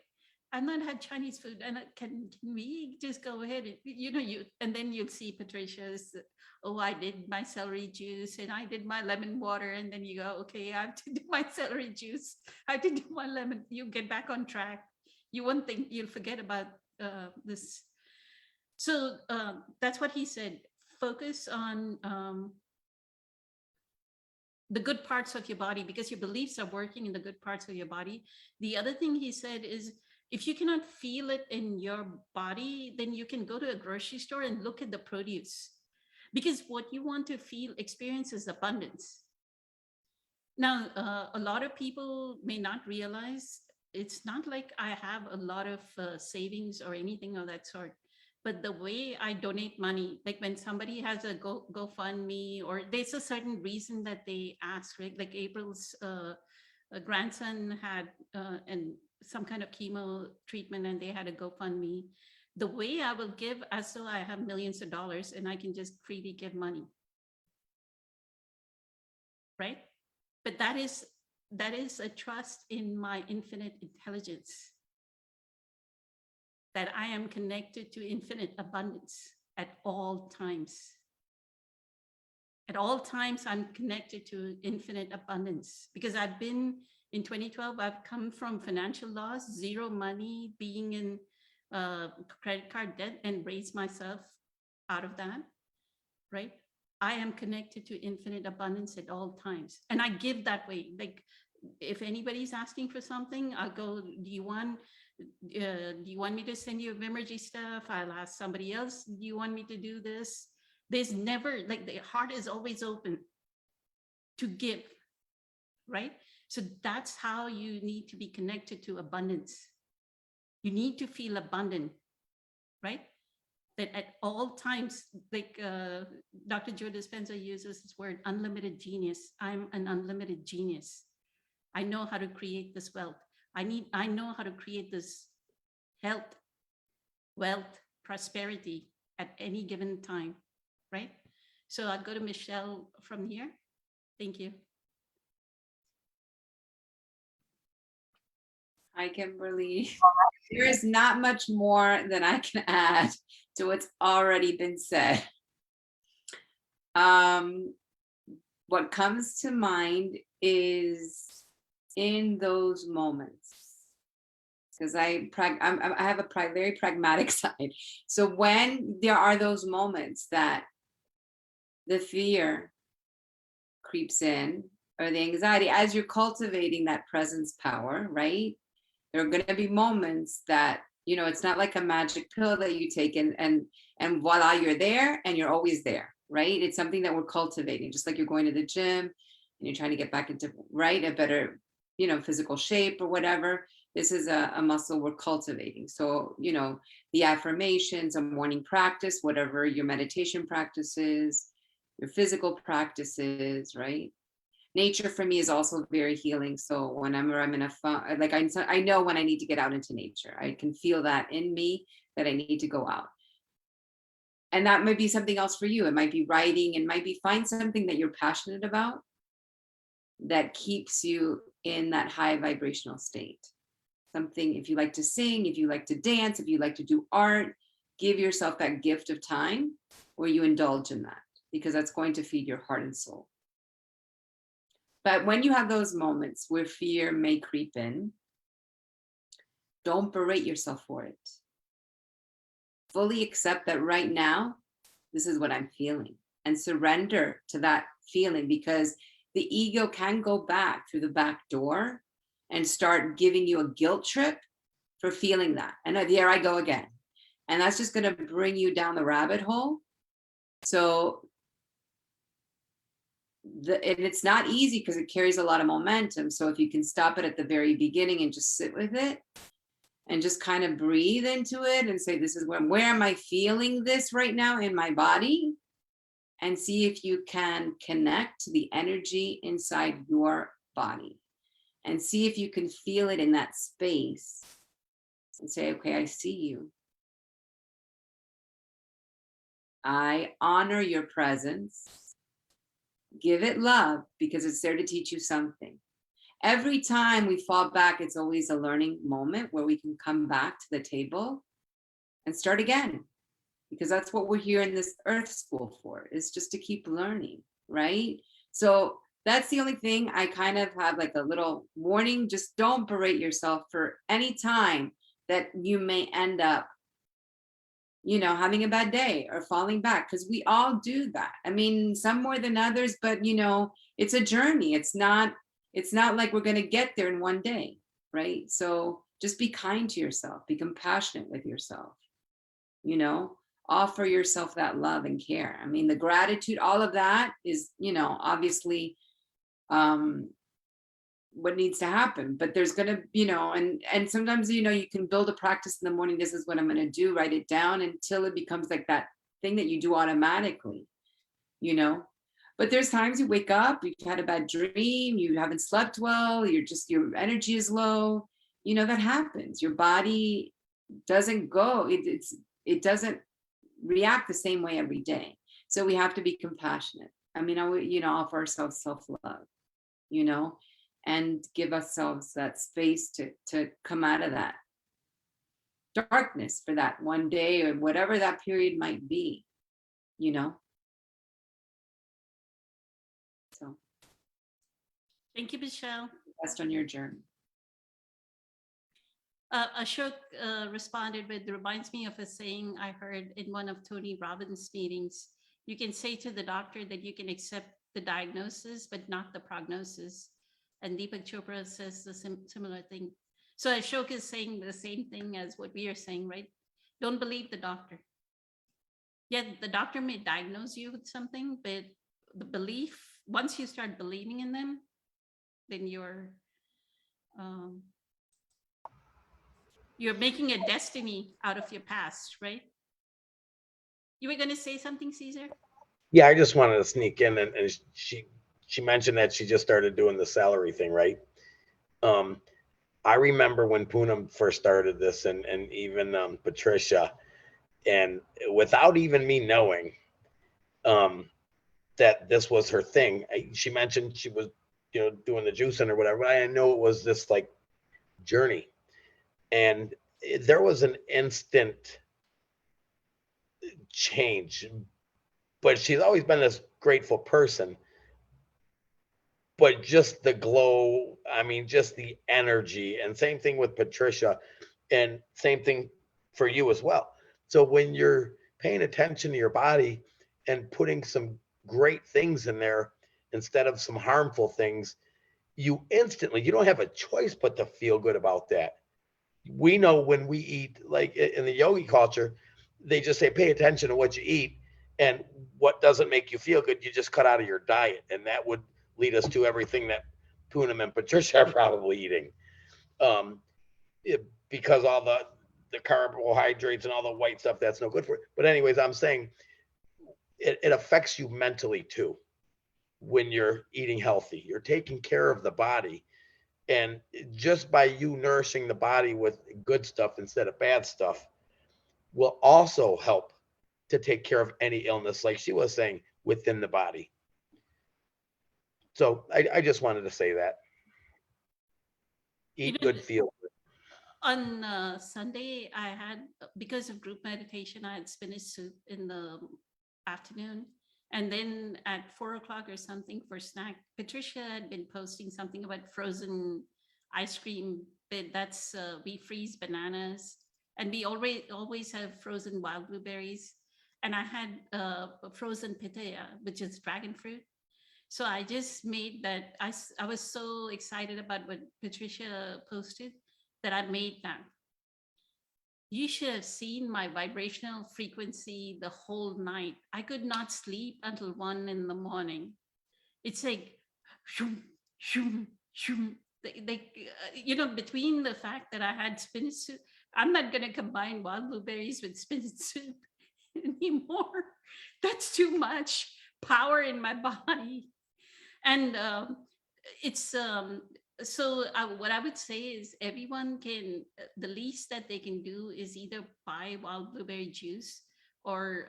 I've not had Chinese food, and can we just go ahead and and then you'll see Patricia's, oh, I did my celery juice and I did my lemon water, and then you go, okay, I have to do my celery juice, I have to do my lemon. You get back on track. You won't think, you'll forget about this. So that's what he said. Focus on the good parts of your body because your beliefs are working in the good parts of your body. The other thing he said is, if you cannot feel it in your body, then you can go to a grocery store and look at the produce, because what you want to feel, experience is abundance. Now, a lot of people may not realize it's not like I have a lot of savings or anything of that sort. But the way I donate money, like when somebody has a GoFundMe, or there's a certain reason that they ask, right? Like April's grandson had some kind of chemo treatment and they had a GoFundMe. The way I will give, as though I have millions of dollars and I can just freely give money, right? But that is a trust in my infinite intelligence, that I am connected to infinite abundance at all times. At all times, I'm connected to infinite abundance because I've been, in 2012, I've come from financial loss, zero money, being in credit card debt, and raised myself out of that, right? I am connected to infinite abundance at all times. And I give that way. Like if anybody's asking for something, I'll go, do you want me to send you Vimergy stuff? I'll ask somebody else, do you want me to do this? There's never, like, the heart is always open to give, right? So that's how you need to be connected to abundance. You need to feel abundant, right? That at all times, like Dr. Joe Dispenza uses this word, unlimited genius. I'm an unlimited genius. I know how to create this wealth. I know how to create this health, wealth, prosperity at any given time, right? So I'll go to Michelle from here. Thank you. Hi, Kimberly. There is not much more that I can add to what's already been said. What comes to mind is in those moments, because I have a very pragmatic side. So when there are those moments that the fear creeps in, or the anxiety, as you're cultivating that presence power, right? There are going to be moments that, you know, it's not like a magic pill that you take and voila, you're there and you're always there, right? It's something that we're cultivating, just like you're going to the gym and you're trying to get back into, right, a better, you know, physical shape or whatever. This is a muscle we're cultivating. So, you know, the affirmations, a morning practice, whatever your meditation practices, your physical practices, right? Nature for me is also very healing. So whenever I'm in a fun, like I know when I need to get out into nature, I can feel that in me that I need to go out. And that might be something else for you. It might be writing, it might be find something that you're passionate about that keeps you in that high vibrational state. Something, if you like to sing, if you like to dance, if you like to do art, give yourself that gift of time where you indulge in that, because that's going to feed your heart and soul. But when you have those moments where fear may creep in, don't berate yourself for it. Fully accept that right now, this is what I'm feeling, and surrender to that feeling, because the ego can go back through the back door and start giving you a guilt trip for feeling that. And there I go again. And that's just going to bring you down the rabbit hole. So and it's not easy because it carries a lot of momentum. So if you can stop it at the very beginning and just sit with it and just kind of breathe into it and say, this is where am I feeling this right now in my body? And see if you can connect to the energy inside your body and see if you can feel it in that space and say, okay, I see you. I honor your presence. Give it love because it's there to teach you something. Every time we fall back, it's always a learning moment where we can come back to the table and start again. Because that's what we're here in this earth school for, is just to keep learning, right? So that's the only thing I kind of have like a little warning. Just don't berate yourself for any time that you may end up, you know, having a bad day or falling back, because we all do that. I mean, some more than others, but you know, it's a journey. It's not like we're going to get there in one day, right? So just be kind to yourself, be compassionate with yourself, you know, offer yourself that love and care. I mean, the gratitude, all of that is, you know, obviously what needs to happen, but there's going to, you know, and sometimes, you know, you can build a practice in the morning. This is what I'm going to do, write it down until it becomes like that thing that you do automatically, you know. But there's times you wake up, you've had a bad dream, you haven't slept well, your energy is low, you know, that happens. Your body doesn't go, it doesn't react the same way every day. So we have to be compassionate. I mean, you know, offer ourselves self-love, you know, and give ourselves that space to come out of that darkness for that one day or whatever that period might be, you know. So Thank you, Michelle. best on your journey. Ashok responded with, reminds me of a saying I heard in one of Tony Robbins' meetings. You can say to the doctor that you can accept the diagnosis, but not the prognosis. And Deepak Chopra says the similar thing. So Ashok is saying the same thing as what we are saying, right? Don't believe the doctor. Yeah, the doctor may diagnose you with something, but the belief, once you start believing in them, then you're making a destiny out of your past, right? You were going to say something, Caesar? Yeah, I just wanted to sneak in, and she mentioned that she just started doing the salary thing, right? I remember when Poonam first started this, and even Patricia, and without even me knowing that this was her thing, she mentioned she was, you know, doing the juicing or whatever. I know it was this like journey, and there was an instant change, but she's always been this grateful person. But just the glow, I mean, just the energy, and same thing with Patricia, and same thing for you as well. So when you're paying attention to your body and putting some great things in there instead of some harmful things, you don't have a choice but to feel good about that. We know when we eat, like in the yogi culture, they just say, pay attention to what you eat, and what doesn't make you feel good, you just cut out of your diet. And that would lead us to everything that Poonam and Patricia are probably eating. because all the carbohydrates and all the white stuff, that's no good for it. But anyways, I'm saying it affects you mentally too. When you're eating healthy, you're taking care of the body. And just by you nourishing the body with good stuff instead of bad stuff will also help to take care of any illness, like she was saying, within the body. So I just wanted to say that. You Eat know, good, feel good. on Sunday, I had, because of group meditation, I had spinach soup in the afternoon. And then at 4 o'clock or something for snack, Patricia had been posting something about frozen ice cream. But that's we freeze bananas, and we always have frozen wild blueberries. And I had frozen pitaya, which is dragon fruit. So I just made that. I was so excited about what Patricia posted that I made that. You should have seen my vibrational frequency the whole night. I could not sleep until 1 in the morning. It's like, shoom, shoom, shoom. Between the fact that I had spinach soup, I'm not going to combine wild blueberries with spinach soup anymore. That's too much power in my body. And it's so what I would say is everyone can, the least that they can do is either buy wild blueberry juice or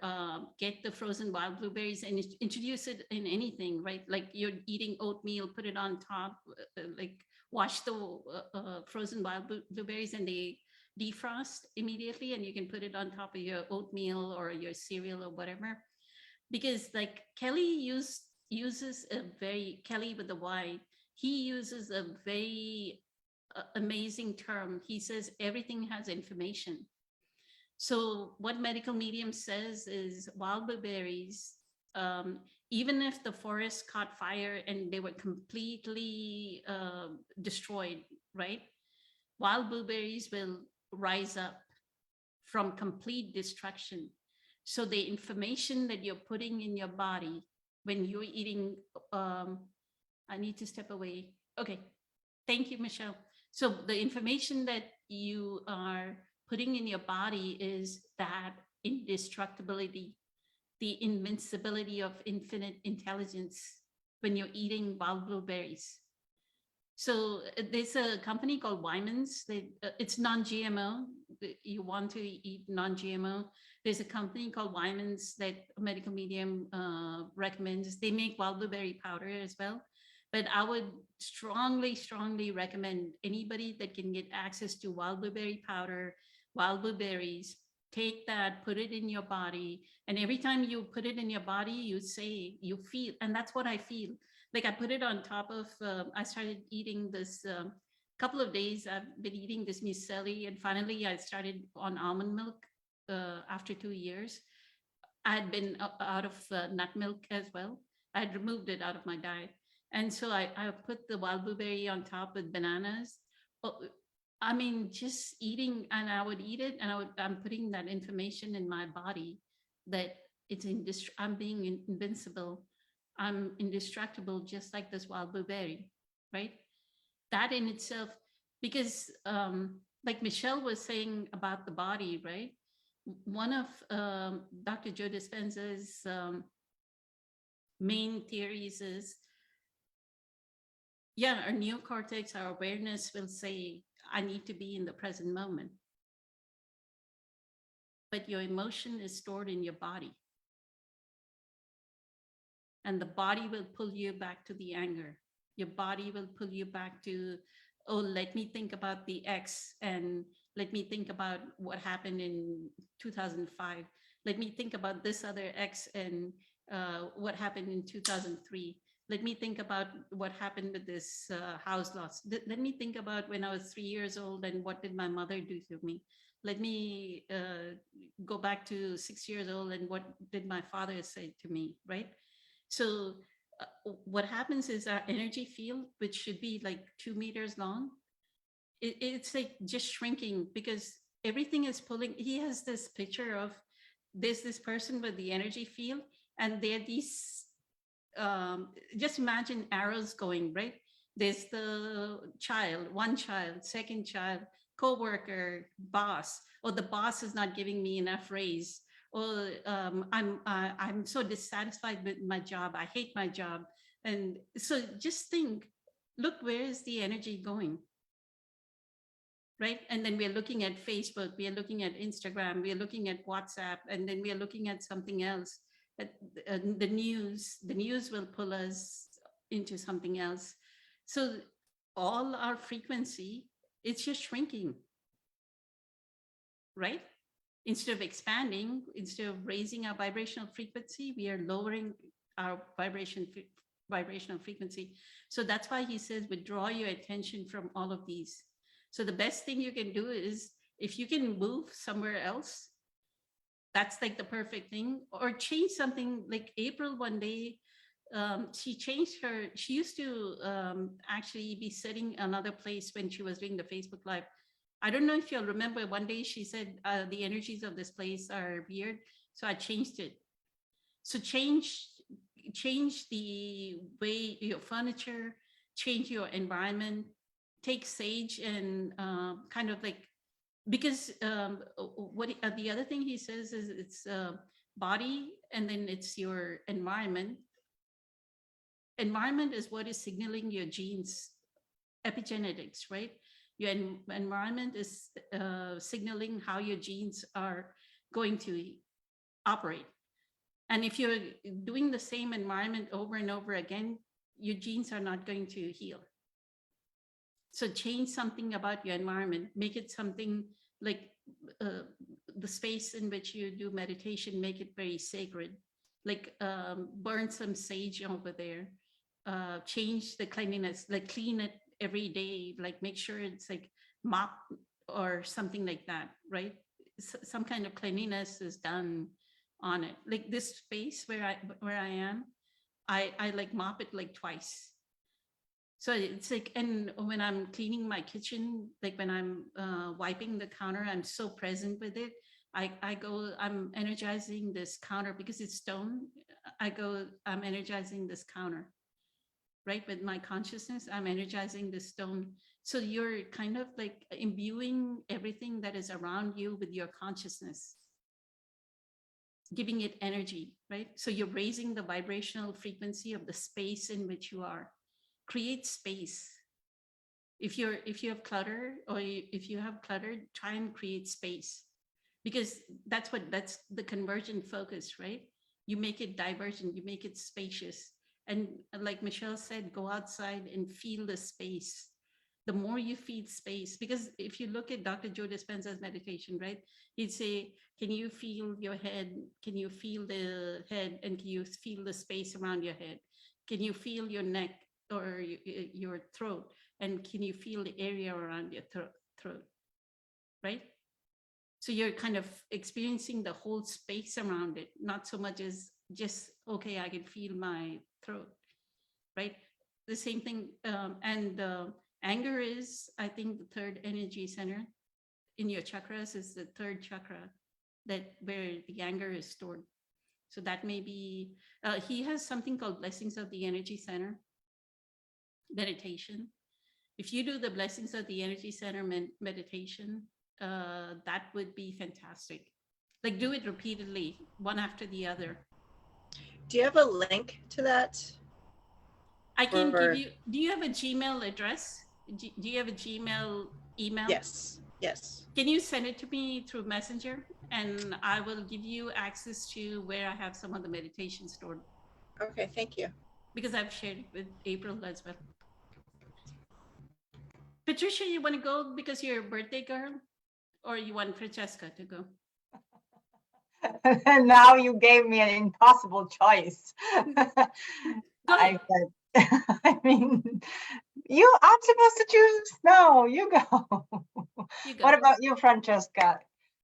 get the frozen wild blueberries and introduce it in anything, right? Like you're eating oatmeal, put it on top, like wash the frozen wild blueberries and they defrost immediately, and you can put it on top of your oatmeal or your cereal or whatever. Because like uses a very, Kelly with the Y, he uses a very amazing term. He says everything has information. So what medical medium says is wild blueberries, even if the forest caught fire and they were completely destroyed, right? Wild blueberries will rise up from complete destruction. So the information that you're putting in your body when you're eating, I need to step away. Okay, thank you, Michelle. So the information that you are putting in your body is that indestructibility, the invincibility of infinite intelligence when you're eating wild blueberries. So there's a company called Wyman's. It's non-GMO. You want to eat non-GMO. There's a company called Wyman's that Medical Medium recommends. They make wild blueberry powder as well. But I would strongly, strongly recommend anybody that can get access to wild blueberry powder, wild blueberries, take that, put it in your body. And every time you put it in your body, you say, you feel, and that's what I feel. Like I put it on top of, I started eating this couple of days. I've been eating this muesli, and finally I started on almond milk after 2 years. I had been out of nut milk as well. I had removed it out of my diet. And so I put the wild blueberry on top with bananas. I mean, just eating, and I would eat it, and I'm putting that information in my body that I'm being invincible. I'm indestructible, just like this wild blueberry, right? That in itself, because like Michelle was saying about the body, right? One of Dr. Joe Dispenza's main theories is, yeah, our neocortex, our awareness will say, I need to be in the present moment. But your emotion is stored in your body. And the body will pull you back to the anger. Your body will pull you back to, oh, let me think about the X, and let me think about what happened in 2005. Let me think about this other X and what happened in 2003. Let me think about what happened with this house loss. Let me think about when I was 3 years old and what did my mother do to me. Let me go back to 6 years old and what did my father say to me, right? So what happens is our energy field, which should be like 2 meters long, it's like just shrinking because everything is pulling. He has this picture of there's this person with the energy field, and there are these, just imagine arrows going, right? There's the child, one child, second child, coworker, boss, or the boss is not giving me enough raise, or I'm so dissatisfied with my job. I hate my job. And so just think, look, where is the energy going? Right? And then we're looking at Facebook, we are looking at Instagram, we are looking at WhatsApp, and then we are looking at something else. The news will pull us into something else. So all our frequency, it's just shrinking, right? Instead of expanding, instead of raising our vibrational frequency, we are lowering our vibrational frequency. So that's why he says, withdraw your attention from all of these. So the best thing you can do is, if you can move somewhere else, that's like the perfect thing. Or change something. Like April one day, she used to actually be sitting another place when she was doing the Facebook Live. I don't know if you'll remember, one day she said, the energies of this place are weird. So I changed it. So change the way your furniture, change your environment, take sage and kind of like, because the other thing he says is it's body, and then it's your environment. Environment is what is signaling your genes, epigenetics, right? Your environment is signaling how your genes are going to operate. And if you're doing the same environment over and over again, your genes are not going to heal. So change something about your environment, make it something like the space in which you do meditation, make it very sacred, like burn some sage over there, change the cleanliness, like clean it every day, like make sure it's like mop or something like that, right? Some kind of cleanliness is done on it. Like this space where I am, I like mop it like twice. So it's like, and when I'm cleaning my kitchen, like when I'm wiping the counter, I'm so present with it. I'm energizing this counter because it's stone. I'm energizing this counter, right? With my consciousness, I'm energizing the stone. So you're kind of like imbuing everything that is around you with your consciousness, giving it energy, right? So you're raising the vibrational frequency of the space in which you are. Create space. If you have clutter, or if you have clutter, try and create space, because that's the convergent focus, right? You make it divergent, you make it spacious. And like Michelle said, go outside and feel the space. The more you feel space, because if you look at Dr. Joe Dispenza's meditation, right? He'd say, can you feel your head? Can you feel the head? And can you feel the space around your head? Can you feel your neck or your throat? And can you feel the area around your throat, right? So you're kind of experiencing the whole space around it, not so much as just, okay, I can feel my throat, right? The same thing. And anger is, I think, the third energy center in your chakras, is the third chakra, that where the anger is stored. So that may be, he has something called Blessings of the Energy Center meditation. If you do the Blessings of the Energy Center meditation, that would be fantastic. Like, do it repeatedly, one after the other. Do you have a link to that? I can give you, do you have a Gmail address? Do you have a Gmail email? Yes, yes. Can you send it to me through Messenger? And I will give you access to where I have some of the meditation stored. Okay, thank you. Because I've shared it with April as well. Patricia, you want to go because you're a birthday girl? Or you want Francesca to go? Now you gave me an impossible choice. I said, I mean, I'm supposed to choose? No, you go. You go. What about you, Francesca?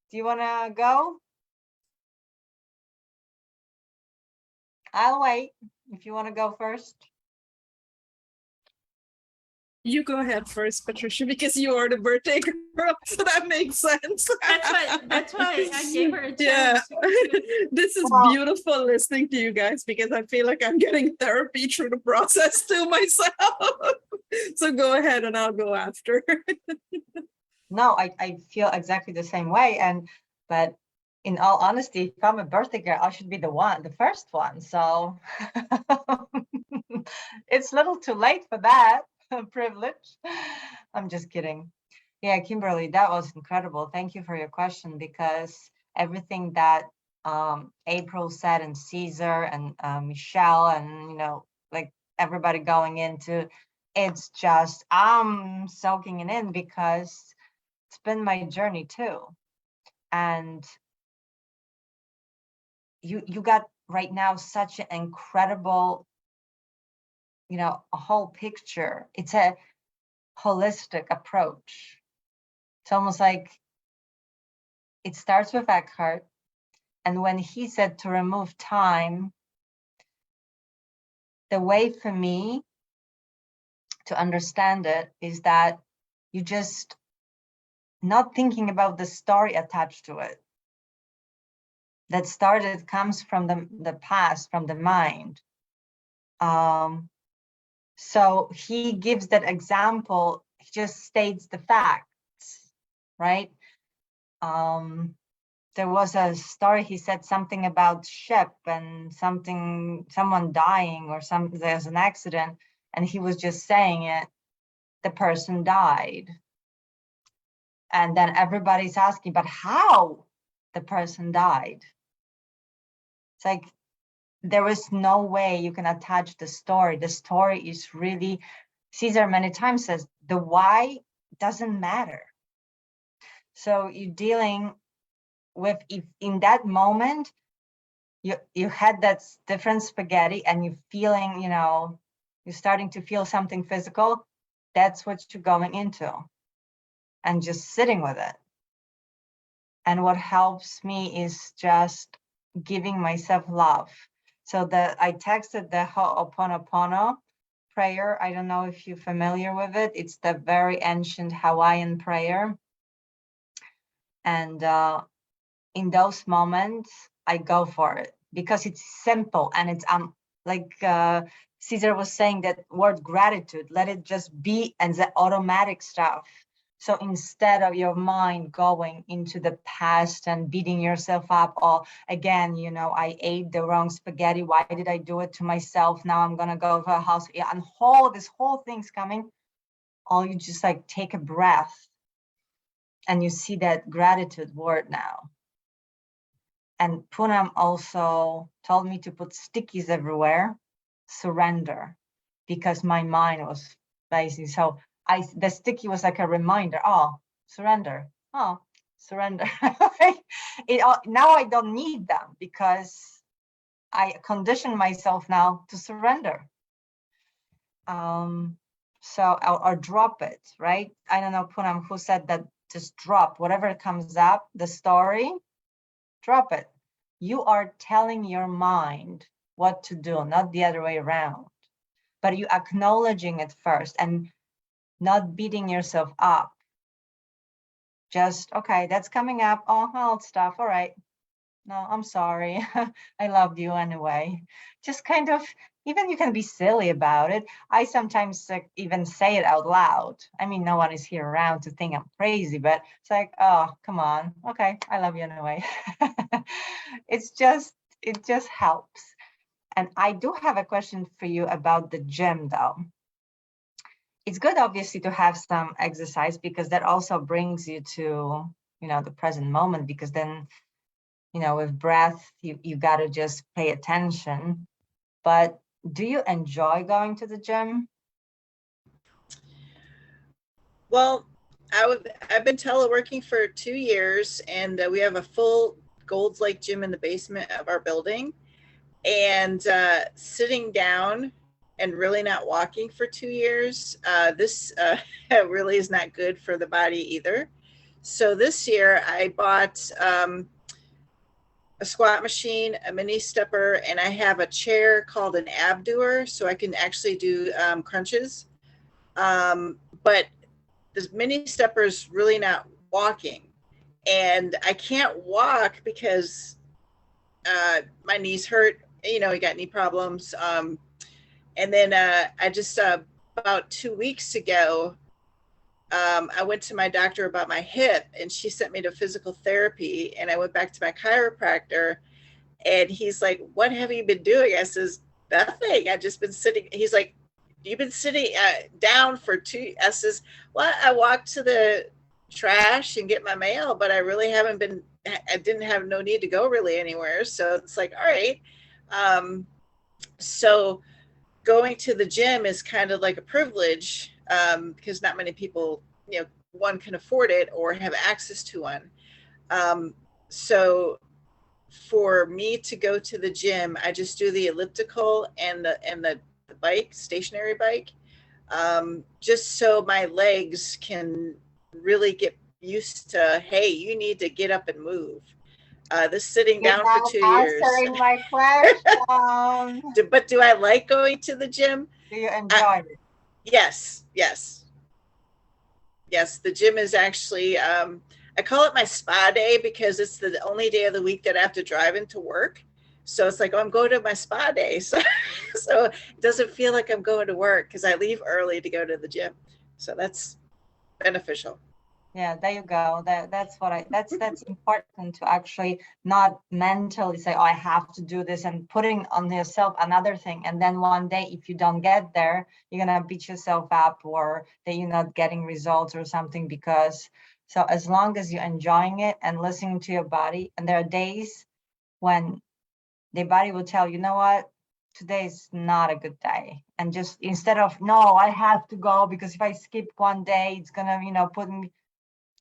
Do you want to go? I'll wait if you want to go first. You go ahead first, Patricia, because you are the birthday girl, so that makes sense. That's why I gave her a chance. Yeah, this is beautiful listening to you guys, because I feel like I'm getting therapy through the process to myself. So go ahead and I'll go after. No, I feel exactly the same way. But in all honesty, if I'm a birthday girl, I should be the first one. So it's a little too late for that privilege. I'm just kidding. Yeah, Kimberly, that was incredible. Thank you for your question, because everything that April said, and Caesar and Michelle, and like everybody going into, it's just I'm soaking it in, because it's been my journey too. And you got right now such an incredible, a whole picture. It's a holistic approach. It's almost like it starts with Eckhart, and when he said to remove time, the way for me to understand it is that you just not thinking about the story attached to it. That started comes from the past, from the mind. So he gives that example, he just states the facts, right? There was a story, he said something about ship and someone dying, or there's an accident, and he was just saying it, the person died. And then everybody's asking, but how the person died? It's like, there is no way you can attach the story. The story is really, Caesar many times says, the why doesn't matter. So you're dealing with, if in that moment, you had that different spaghetti and you're feeling, you're starting to feel something physical, that's what you're going into, and just sitting with it. And what helps me is just giving myself love. So I texted the Ho'oponopono prayer. I don't know if you're familiar with it. It's the very ancient Hawaiian prayer. And in those moments, I go for it, because it's simple, and it's like Caesar was saying, that word gratitude, let it just be, and the automatic stuff. So instead of your mind going into the past and beating yourself up, or again, I ate the wrong spaghetti, why did I do it to myself? Now I'm gonna go to a house, and this whole thing's coming. All you just like take a breath, and you see that gratitude word now. And Poonam also told me to put stickies everywhere, surrender, because my mind was lazy. So the sticky was like a reminder, surrender, surrender. Now I don't need them, because I condition myself now to surrender. So, or drop it, right? I don't know, Poonam, who said that, just drop whatever comes up, the story, drop it. You are telling your mind what to do, not the other way around. But you acknowledging it first and not beating yourself up. Just, okay, that's coming up. Oh, old stuff. All right. No, I'm sorry. I loved you anyway. Just kind of, even you can be silly about it. I sometimes even say it out loud. I mean, no one is here around to think I'm crazy, but it's like, oh, come on. Okay, I love you anyway. It just helps. And I do have a question for you about the gym, though. It's good, obviously, to have some exercise, because that also brings you to, the present moment, because then, with breath, you got to just pay attention. But do you enjoy going to the gym? Well, I've been teleworking for 2 years, and we have a full Gold's Lake gym in the basement of our building. And sitting down and really not walking for 2 years, this really is not good for the body either. So this year I bought a squat machine, a mini stepper, and I have a chair called an abdoer, so I can actually do crunches. But the mini stepper is really not walking, and I can't walk because my knees hurt. You got knee problems. And then I just about 2 weeks ago, I went to my doctor about my hip, and she sent me to physical therapy, and I went back to my chiropractor, and he's like, "What have you been doing?" I says, "Nothing. I've just been sitting." He's like, "You've been sitting down for 2." I says, "Well, I walked to the trash and get my mail, but I really haven't been. I didn't have no need to go really anywhere." So it's like, all right. So going to the gym is kind of like a privilege, because not many people, one can afford it or have access to one. So for me to go to the gym, I just do the elliptical and the bike, stationary bike, just so my legs can really get used to, hey, you need to get up and move. This sitting You're down for not 2 years. answering my question. But do I like going to the gym? Do you enjoy it? Yes, yes. Yes, the gym is actually, I call it my spa day because it's the only day of the week that I have to drive into work. So it's like, oh, I'm going to my spa day. So it doesn't feel like I'm going to work because I leave early to go to the gym. So that's beneficial. Yeah, there you go. That's important to actually not mentally say, oh, I have to do this, and putting on yourself another thing. And then one day, if you don't get there, you're gonna beat yourself up, or that you're not getting results or something. Because so as long as you're enjoying it and listening to your body, and there are days when the body will tell you know what, today is not a good day, and just instead of no, I have to go because if I skip one day, it's gonna put me.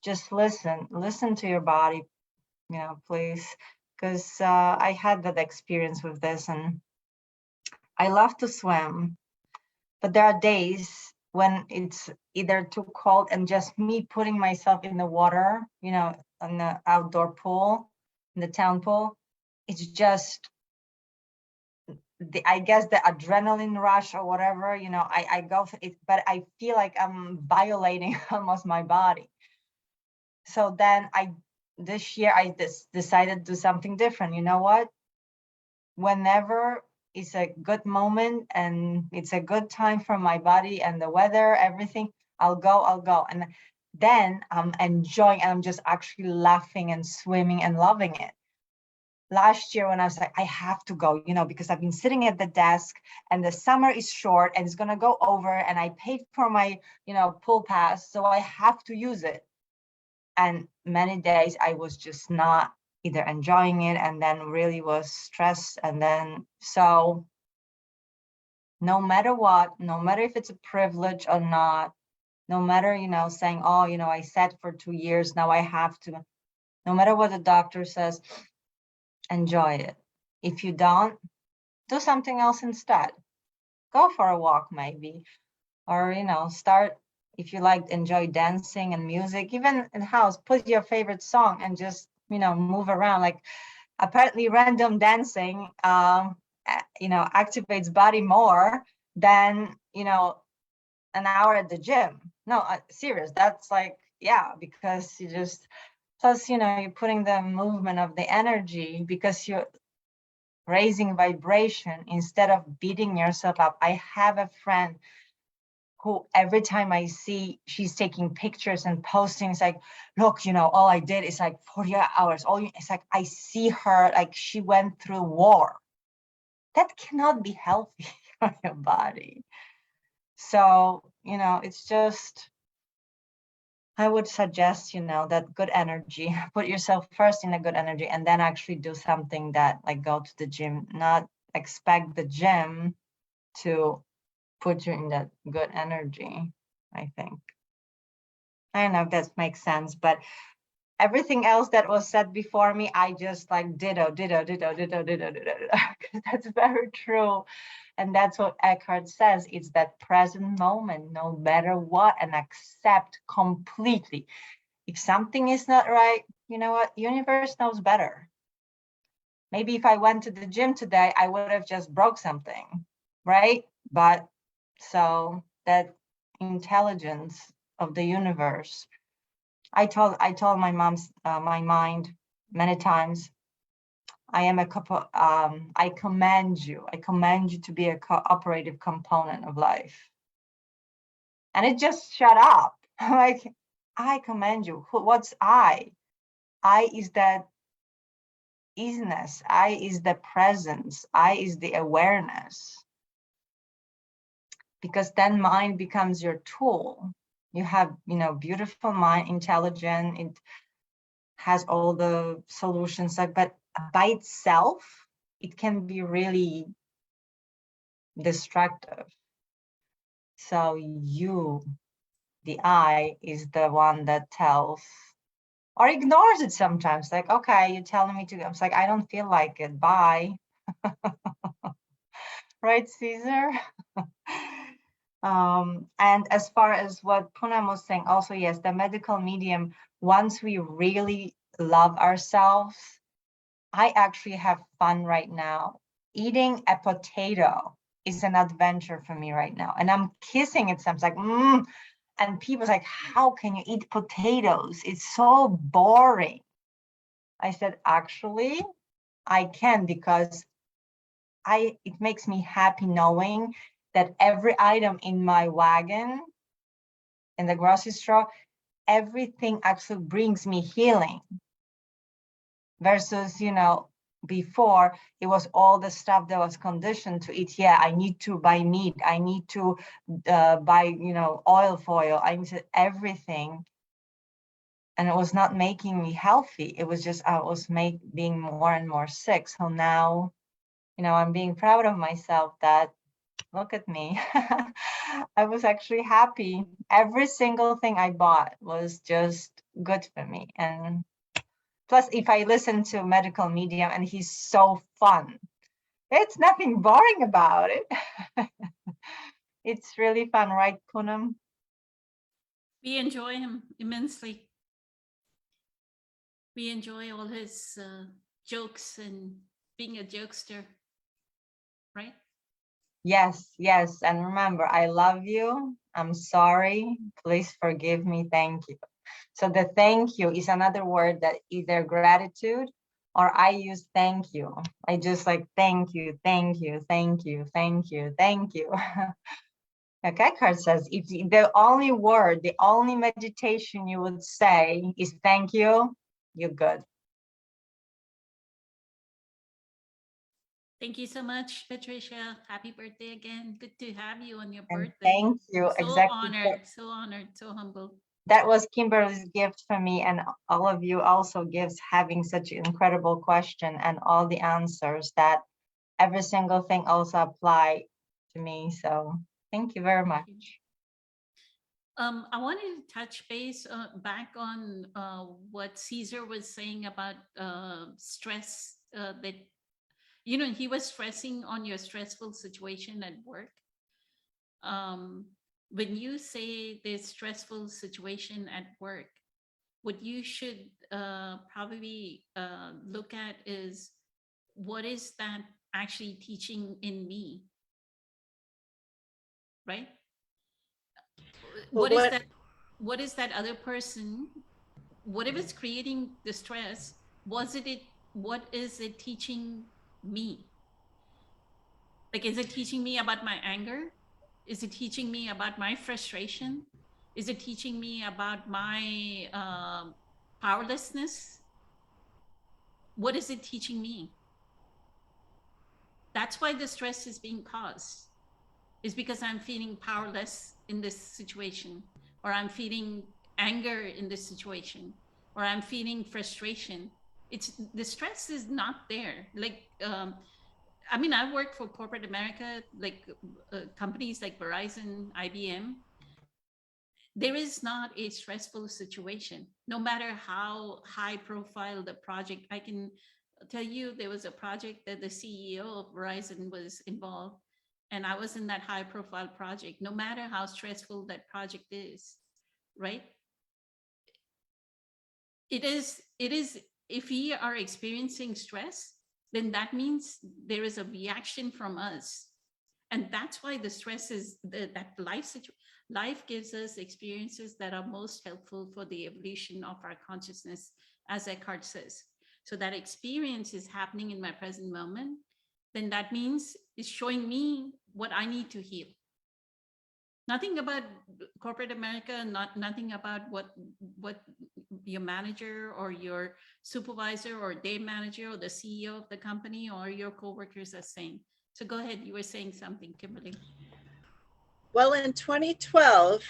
Just listen to your body, please, because I had that experience with this, and I love to swim, but there are days when it's either too cold and just me putting myself in the water, in the outdoor pool, in the town pool, it's just I guess the adrenaline rush or whatever, I go for it, but I feel like I'm violating almost my body. So then this year I decided to do something different. You know what? Whenever it's a good moment and it's a good time for my body and the weather, everything, I'll go. And then I'm enjoying, and I'm just actually laughing and swimming and loving it. Last year when I was like, I have to go, because I've been sitting at the desk and the summer is short and it's going to go over, and I paid for my, pool pass. So I have to use it. And many days I was just not either enjoying it, and then really was stressed. And then, so no matter what, no matter if it's a privilege or not, no matter, saying, oh, I sat for 2 years, now I have to, no matter what the doctor says, enjoy it. If you don't, do something else instead. Go for a walk maybe, or, start. If you enjoy dancing and music, even in the house, put your favorite song and just, move around. Like apparently random dancing, activates body more than, an hour at the gym. No, serious. That's because you just, plus, you're putting the movement of the energy because you're raising vibration instead of beating yourself up. I have a friend who every time I see she's taking pictures and posting, it's like, look, all I did is 40 hours. It's like, I see her like she went through war. That cannot be healthy for your body. So, it's just, I would suggest, that good energy, put yourself first in a good energy, and then actually do something that go to the gym, not expect the gym to put you in that good energy, I think. I don't know if that makes sense, but everything else that was said before me, I just ditto. That's very true. And that's what Eckhart says. It's that present moment, no matter what, and accept completely. If something is not right, you know what? Universe knows better. Maybe if I went to the gym today, I would have just broke something, right? But so that intelligence of the universe, I told my mom's my mind many times, I am a couple. I command you to be a cooperative component of life, and it just shut up. Like, I commend you. What's I? I is that isness. I is the presence. I is the awareness. Because then mind becomes your tool. You have, beautiful mind, intelligent, it has all the solutions, but by itself, it can be really destructive. So you, the I, is the one that tells or ignores it sometimes. Like, okay, you're telling me to go. I was like, I don't feel like it. Bye. Right, Caesar? And as far as what Poonam was saying, also, yes, the medical medium, once we really love ourselves, I actually have fun right now. Eating a potato is an adventure for me right now. And I'm kissing it. So I'm like, And people's like, how can you eat potatoes? It's so boring. I said, actually, I can, because it makes me happy knowing that every item in my wagon, in the grocery store, everything actually brings me healing. Versus, before it was all the stuff that was conditioned to eat. Yeah, I need to buy meat. I need to buy, oil foil. I need to everything. And it was not making me healthy. It was just, I was being more and more sick. So now, I'm being proud of myself that, look at me. I was actually happy. Every single thing I bought was just good for me. And plus, if I listen to medical medium and he's so fun, it's nothing boring about it. It's really fun, right, Poonam? We enjoy him immensely. We enjoy all his jokes and being a jokester, right? Yes, yes. And remember, I love you. I'm sorry. Please forgive me. Thank you. So the thank you is another word that either gratitude or I use thank you. I just like, thank you, thank you, thank you, thank you, thank you. Okay, Kurt says, if the only word, the only meditation you would say is thank you, you're good. Thank you so much, Patricia. Happy birthday again. Good to have you on your And birthday. thank you. So honored, so humble. That was Kimberly's gift for me, and all of you also gives having such an incredible question and all the answers that every single thing also apply to me. So thank you very much. I wanted to touch base back on what Caesar was saying about stress, that, he was stressing on your stressful situation at work. When you say there's stressful situation at work, what you should probably look at is, what is that actually teaching in me, right? Well, What is that other person, whatever's creating the stress, what is it teaching me? Like, is it teaching me about my anger? Is it teaching me about my frustration? Is it teaching me about my powerlessness? What is it teaching me? That's why the stress is being caused, is because I'm feeling powerless in this situation, or I'm feeling anger in this situation, or I'm feeling frustration. It's the stress is not there. Like, I mean, I work for corporate America, like companies like Verizon, IBM. There is not a stressful situation, no matter how high profile the project. I can tell you there was a project that the CEO of Verizon was involved, and I was in that high profile project. No matter how stressful that project is, right? It is, if we are experiencing stress, then that means there is a reaction from us. And that's why the stress is that life gives us experiences that are most helpful for the evolution of our consciousness, as Eckhart says. So that experience is happening in my present moment, then that means it's showing me what I need to heal. Nothing about corporate America, nothing about what your manager or your supervisor or day manager or the CEO of the company or your coworkers are saying. So go ahead, you were saying something, Kimberly. Well, in 2012,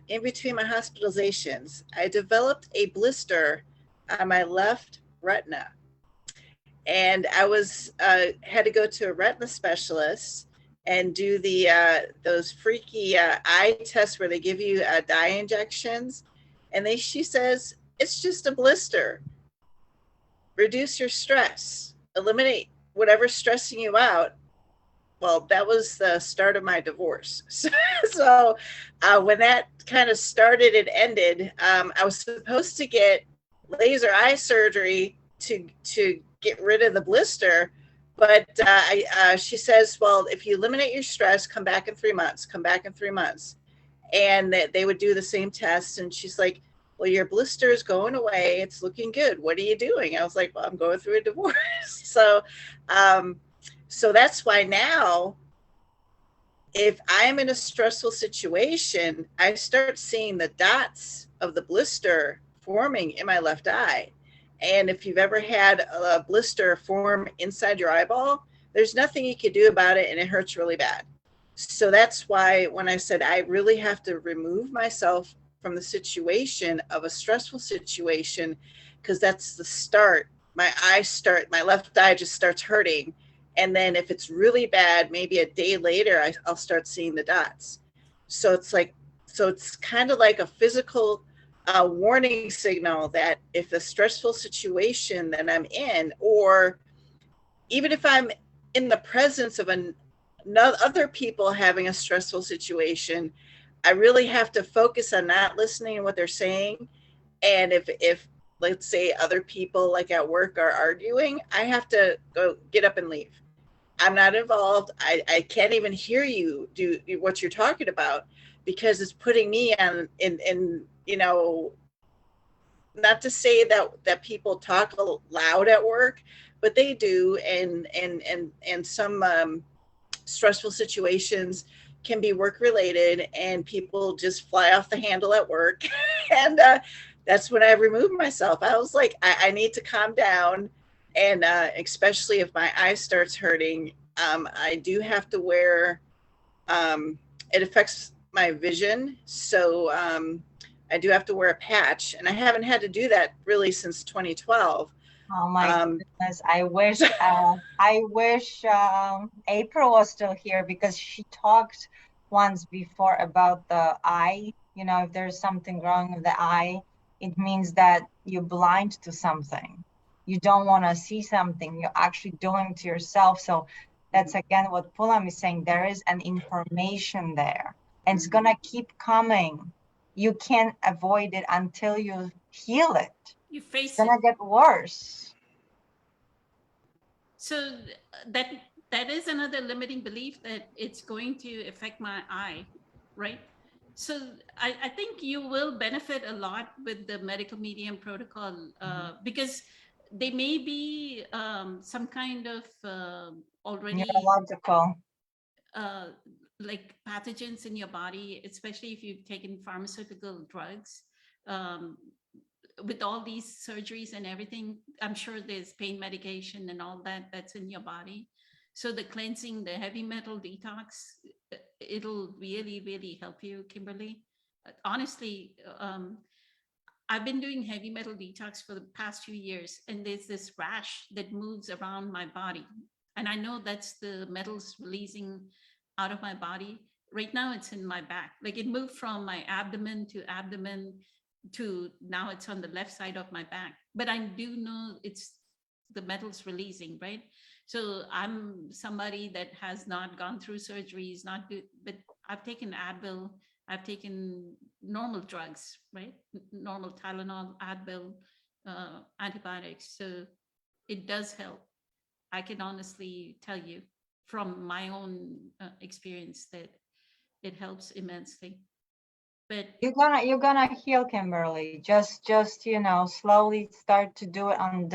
in between my hospitalizations, I developed a blister on my left retina. And I was had to go to a retina specialist and do the those freaky eye tests where they give you dye injections. And she says, it's just a blister. Reduce your stress, eliminate whatever's stressing you out. Well, that was the start of my divorce. So when that kind of started and ended, I was supposed to get laser eye surgery to get rid of the blister. But she says, well, if you eliminate your stress, come back in 3 months, come back in 3 months. And they would do the same tests. And she's like, well, your blister is going away. It's looking good. What are you doing? I was like, well, I'm going through a divorce. So that's why now, if I'm in a stressful situation, I start seeing the dots of the blister forming in my left eye. And if you've ever had a blister form inside your eyeball, there's nothing you can do about it, and it hurts really bad. So that's why when I said I really have to remove myself from the situation of a stressful situation, because that's the start. My left eye just starts hurting. And then if it's really bad, maybe a day later, I'll start seeing the dots. So it's kind of like a physical warning signal that if a stressful situation that I'm in, or even if I'm in the presence of other people having a stressful situation, I really have to focus on not listening to what they're saying. And if let's say other people like at work are arguing, I have to go get up and leave. I'm not involved. I can't even hear you do what you're talking about, because it's putting me in not to say that people talk loud at work, but they do. And some stressful situations can be work related, and people just fly off the handle at work. And that's when I removed myself. I was like, I need to calm down. And especially if my eye starts hurting, I do have to wear, it affects my vision. So I do have to wear a patch, and I haven't had to do that really since 2012. Oh my goodness. I wish April was still here, because she talked once before about the eye. If there's something wrong with the eye, it means that you're blind to something. You don't want to see something. You're actually doing to yourself. So that's again what Pulam is saying. There is an information there, and it's gonna keep coming. You can't avoid it until you heal it. You face It's gonna get worse. So that is another limiting belief, that it's going to affect my eye, right? So I think you will benefit a lot with the medical medium protocol, because they may be some kind of already Neurological. like pathogens in your body, especially if you've taken pharmaceutical drugs. With all these surgeries and everything, I'm sure there's pain medication and all that's in your body. So the cleansing, the heavy metal detox, it'll really, really help you, Kimberly. Honestly, I've been doing heavy metal detox for the past few years, and there's this rash that moves around my body. And I know that's the metals releasing out of my body. Right now it's in my back. Like it moved from my abdomen to now it's on the left side of my back. But I do know it's the metals releasing, right? So I'm somebody that has not gone through surgeries, but I've taken Advil, I've taken normal drugs, right? Normal Tylenol, Advil, antibiotics. So it does help. I can honestly tell you from my own experience that it helps immensely. But you're gonna heal, Kimberly. Just slowly start to do it on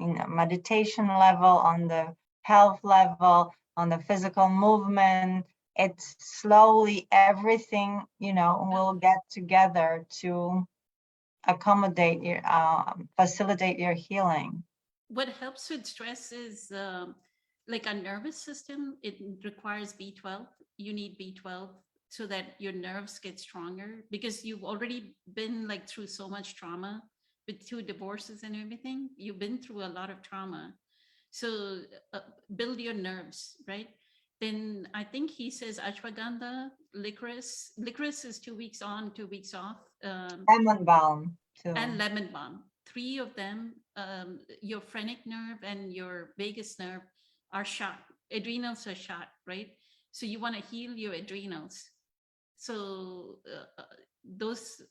in a meditation level, on the health level, on the physical movement. it's slowly everything, you know, will get together to accommodate your, facilitate your healing. What helps with stress is like our nervous system, it requires B12. You need B12 so that your nerves get stronger, because you've already been like through so much trauma with 2 divorces and everything. You've been through a lot of trauma. So build your nerves, right? Then I think he says ashwagandha, licorice. Licorice is 2 weeks on, 2 weeks off. Lemon balm too. And lemon balm. 3 of them, your phrenic nerve and your vagus nerve are shot. Adrenals are shot, right? So you want to heal your adrenals. So those,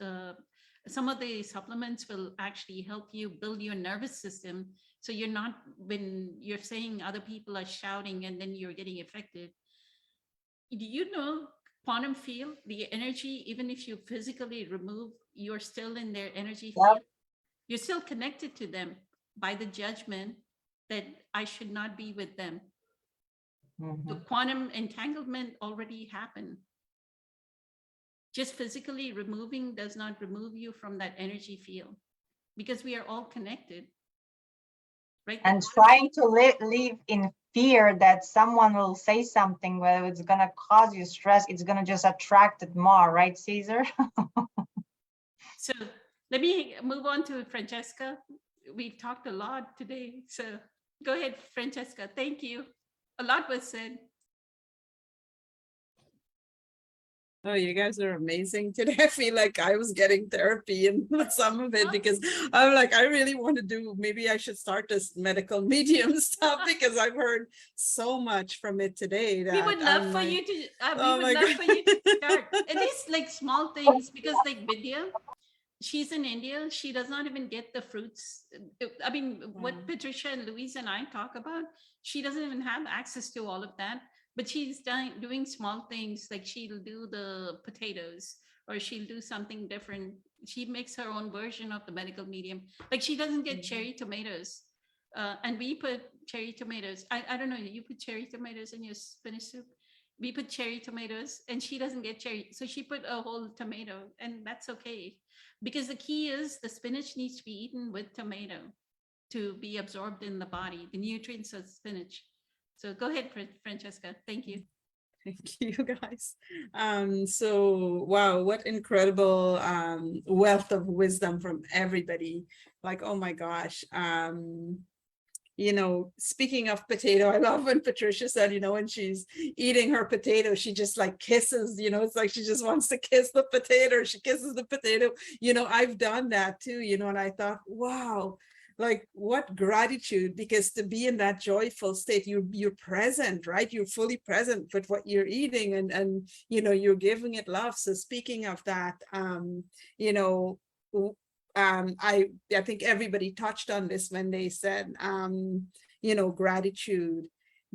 some of the supplements will actually help you build your nervous system. So you're not, when you're saying other people are shouting and then you're getting affected. Do you know quantum field, the energy, even if you physically remove, you're still in their energy field? You're still connected to them by the judgment that I should not be with them. The quantum entanglement already happened. Just physically removing does not remove you from that energy field, because we are all connected, right? And trying to live in fear that someone will say something, whether it's going to cause you stress, it's going to just attract it more, right, Caesar? So let me move on to Francesca. We've talked a lot today, so go ahead, Francesca. Thank you. A lot was said. Oh, you guys are amazing today. I feel like I was getting therapy in some of it, because I'm like, I really want to do, maybe I should start this medical medium stuff, because I've heard so much from it today. We would love for you to, we would love for you to start at least like small things, because like Vidya, she's in India. She does not even get the fruits. I mean, what Patricia and Louise and I talk about, she doesn't even have access to all of that. But she's doing small things, like she'll do the potatoes, or she'll do something different. She makes her own version of the medical medium. Like she doesn't get cherry tomatoes. And we put cherry tomatoes. I don't know, you put cherry tomatoes in your spinach soup? We put cherry tomatoes, and she doesn't get cherry. So she put a whole tomato, and that's okay. Because the key is the spinach needs to be eaten with tomato to be absorbed in the body, the nutrients of spinach. So go ahead, Francesca. Thank you. Thank you, guys. So wow, what incredible wealth of wisdom from everybody. Like, oh my gosh. You know, speaking of potato, I love when Patricia said, you know, when she's eating her potato, she just like kisses, you know, it's like she just wants to kiss the potato. She kisses the potato. You know, I've done that too, you know, and I thought, wow, like what gratitude, because to be in that joyful state, you're present, right? You're fully present with what you're eating, and you know, you're giving it love. So speaking of that, you know, I think everybody touched on this when they said, you know, gratitude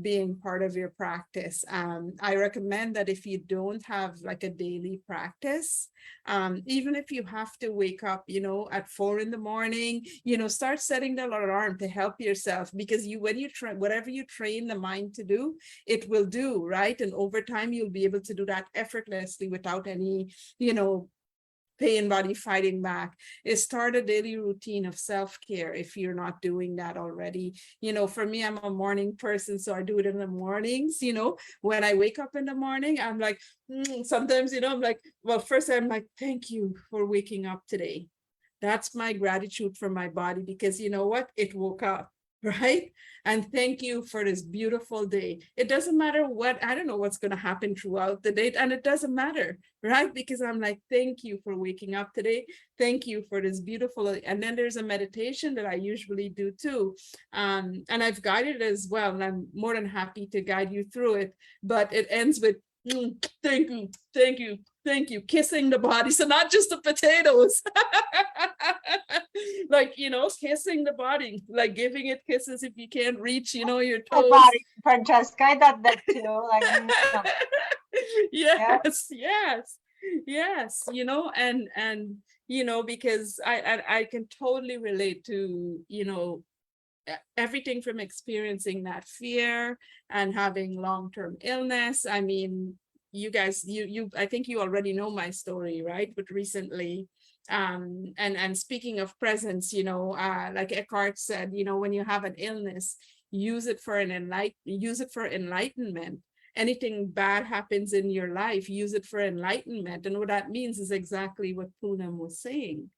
being part of your practice. I recommend that if you don't have like a daily practice, even if you have to wake up, you know, at 4 in the morning, you know, start setting the alarm to help yourself, because when you try, whatever you train the mind to do, it will do, right? And over time, you'll be able to do that effortlessly without any, you know, pain body fighting back. Is start a daily routine of self-care if you're not doing that already. You know, for me, I'm a morning person, so I do it in the mornings. You know, when I wake up in the morning, I'm like, sometimes, you know, I'm like, well, first I'm like, thank you for waking up today. That's my gratitude for my body, because you know what? It woke up, right? And thank you for this beautiful day. It doesn't matter what, I don't know what's going to happen throughout the day, and it doesn't matter, right? Because I'm like, thank you for waking up today. Thank you for this beautiful, and then there's a meditation that I usually do too. And I've guided it as well, and I'm more than happy to guide you through it, but it ends with, thank you, thank you, thank you, kissing the body. So not just the potatoes, like, you know, kissing the body, like giving it kisses if you can't reach, you know, your toes. Body, Francesca, I thought that too. Like, yes, yes, yes, you know, and you know, because I can totally relate to, you know, everything from experiencing that fear and having long-term illness. I mean, you guys, I think you already know my story, right? But recently, and speaking of presence, like Eckhart said, when you have an illness, use it for enlightenment. Anything bad happens in your life, use it for enlightenment. And what that means is exactly what Poonam was saying,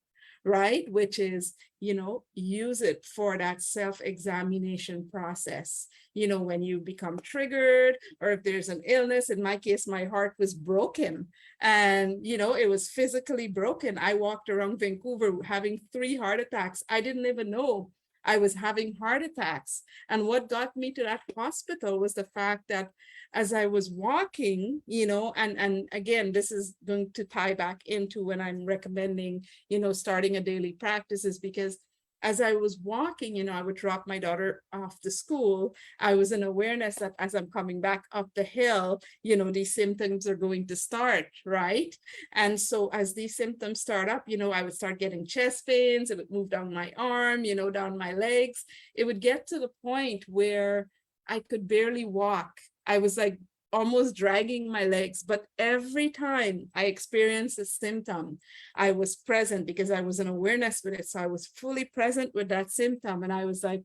right? Which is, use it for that self-examination process. When you become triggered, or if there's an illness, in my case, my heart was broken, and, it was physically broken. I walked around Vancouver having 3 heart attacks. I didn't even know I was having heart attacks. And what got me to that hospital was the fact that as I was walking, and again, this is going to tie back into when I'm recommending, starting a daily practice, is because as I was walking, I would drop my daughter off to school. I was in awareness that as I'm coming back up the hill, these symptoms are going to start, right? And so as these symptoms start up, I would start getting chest pains. It would move down my arm, down my legs. It would get to the point where I could barely walk. I was like almost dragging my legs, but every time I experienced a symptom, I was present because I was in awareness with it. So I was fully present with that symptom. And I was like,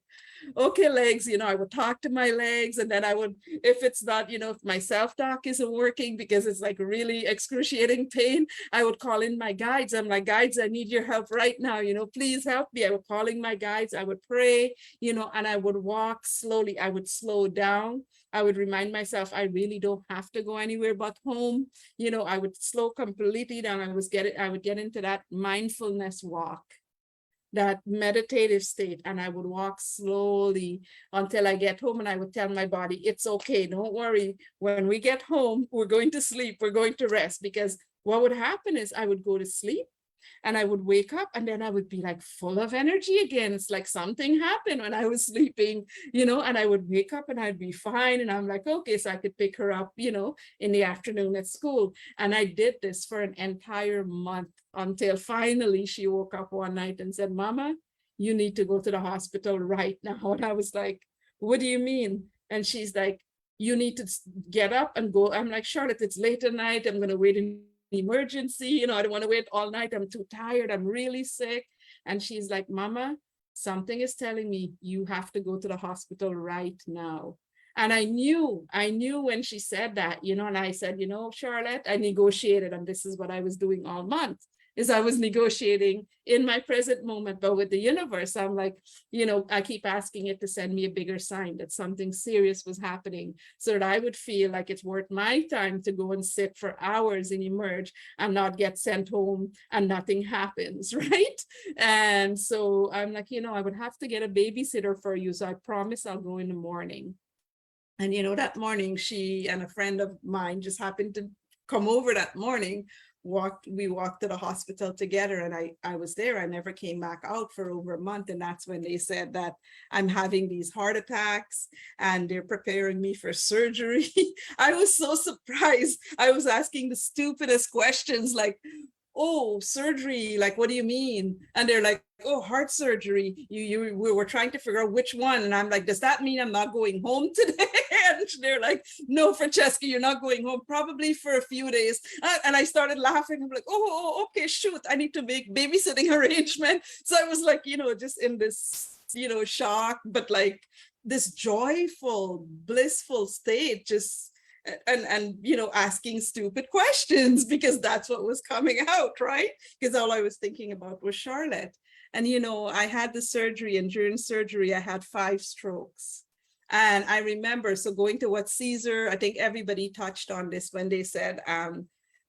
okay, legs, I would talk to my legs. And then I would, if it's not, if my self-talk isn't working because it's like really excruciating pain, I would call in my guides. I'm like, guides, I need your help right now. Please help me. I would call in my guides. I would pray, and I would walk slowly. I would slow down. I would remind myself, I really don't have to go anywhere but home. I would slow completely down. I would get into that mindfulness walk, that meditative state, and I would walk slowly until I get home, and I would tell my body, it's okay, don't worry. When we get home, we're going to sleep, we're going to rest. Because what would happen is I would go to sleep, and I would wake up, and then I would be like full of energy again. It's like something happened when I was sleeping, and I would wake up and I'd be fine. And I'm like, okay, so I could pick her up, in the afternoon at school. And I did this for an entire month until finally she woke up one night and said, Mama, you need to go to the hospital right now. And I was like, what do you mean? And she's like, you need to get up and go. I'm like, Charlotte, it's late at night. I'm going to wait in emergency, I don't want to wait all night. I'm too tired. I'm really sick. And she's like, Mama, something is telling me you have to go to the hospital right now. And I knew when she said that, and I said, Charlotte, I negotiated, and this is what I was doing all month, is I was negotiating in my present moment, but with the universe, I'm like, I keep asking it to send me a bigger sign that something serious was happening, so that I would feel like it's worth my time to go and sit for hours and emerge and not get sent home and nothing happens, right? And so I'm like, I would have to get a babysitter for you. So I promise I'll go in the morning. And, that morning, she and a friend of mine just happened to come over that morning. We walked to the hospital together, and I was there. I never came back out for over a month. And that's when they said that I'm having these heart attacks and they're preparing me for surgery. I was so surprised. I was asking the stupidest questions like, oh, surgery, like, what do you mean? And they're like, oh, heart surgery. We were trying to figure out which one. And I'm like, does that mean I'm not going home today? And they're like, no, Francesca, you're not going home, probably for a few days. And I started laughing. I'm like, oh, okay, shoot, I need to make babysitting arrangement. So I was like, just in this, shock, but like this joyful, blissful state, just and asking stupid questions, because that's what was coming out, right? Because all I was thinking about was Charlotte. And I had the surgery, and during surgery I had 5 strokes. And I remember, so going to what Caesar, I think everybody touched on this when they said,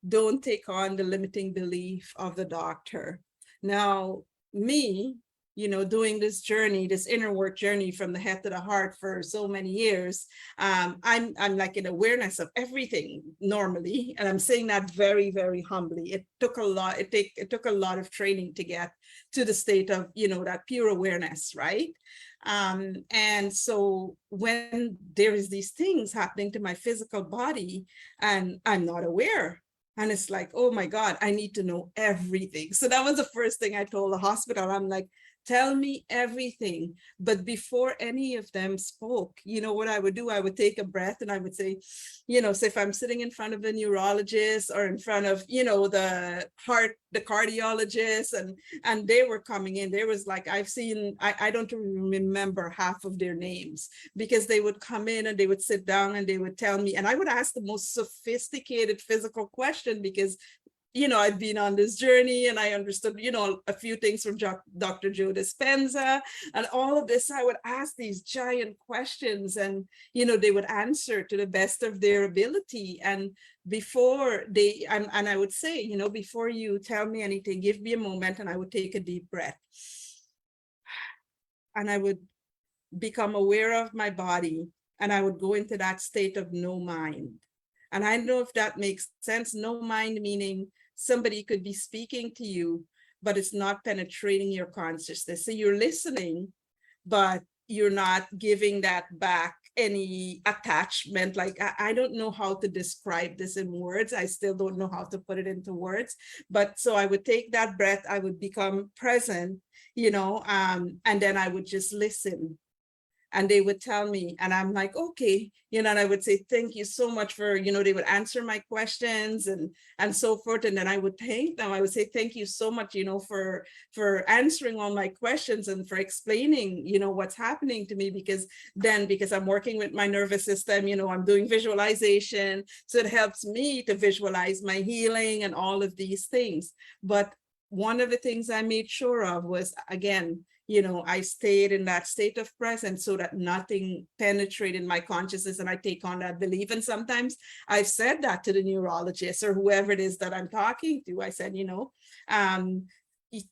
don't take on the limiting belief of the doctor. Now, me, doing this journey, this inner work journey from the head to the heart for so many years, I'm like in awareness of everything normally. And I'm saying that very, very humbly. It took a lot, it took a lot of training to get to the state of, that pure awareness, right? And so when there is these things happening to my physical body and I'm not aware, and it's like, oh my God, I need to know everything. So that was the first thing I told the hospital. I'm like, tell me everything. But before any of them spoke, you know what I would do? I would take a breath and I would say, you know, so if I'm sitting in front of a neurologist or in front of, you know, the cardiologist, and they were coming in, there was like, I don't remember half of their names, because they would come in and they would sit down and they would tell me, and I would ask the most sophisticated physical question, because you know, I've been on this journey and I understood, you know, a few things from Dr. Joe Dispenza and all of this. I would ask these giant questions and, you know, they would answer to the best of their ability. And before they, and I would say, you know, before you tell me anything, give me a moment, and I would take a deep breath. And I would become aware of my body, and I would go into that state of no mind. And I don't know if that makes sense. No mind meaning somebody could be speaking to you, but it's not penetrating your consciousness. So you're listening, but you're not giving that back any attachment. Like, I don't know how to describe this in words. I still don't know how to put it into words. But so I would take that breath, I would become present, you know, and then I would just listen. And they would tell me, and I'm like, okay, you know, and I would say, thank you so much for, you know, they would answer my questions and so forth. And then I would thank them. I would say, thank you so much, you know, for answering all my questions and for explaining, you know, what's happening to me, because I'm working with my nervous system, you know, I'm doing visualization. So it helps me to visualize my healing and all of these things. But one of the things I made sure of was, again, you know, I stayed in that state of presence so that nothing penetrated my consciousness and I take on that belief. And sometimes I've said that to the neurologist or whoever it is that I'm talking to. I said, you know,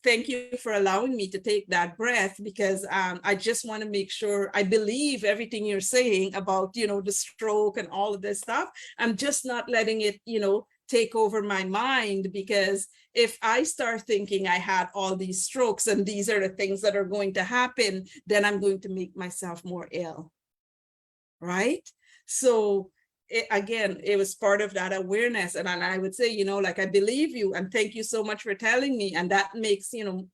thank you for allowing me to take that breath, because I just want to make sure I believe everything you're saying about, you know, the stroke and all of this stuff. I'm just not letting it, you know, take over my mind, because if I start thinking I had all these strokes and these are the things that are going to happen, then I'm going to make myself more ill, right? So again, it was part of that awareness. And I would say, you know, like, I believe you and thank you so much for telling me. And that makes, you know,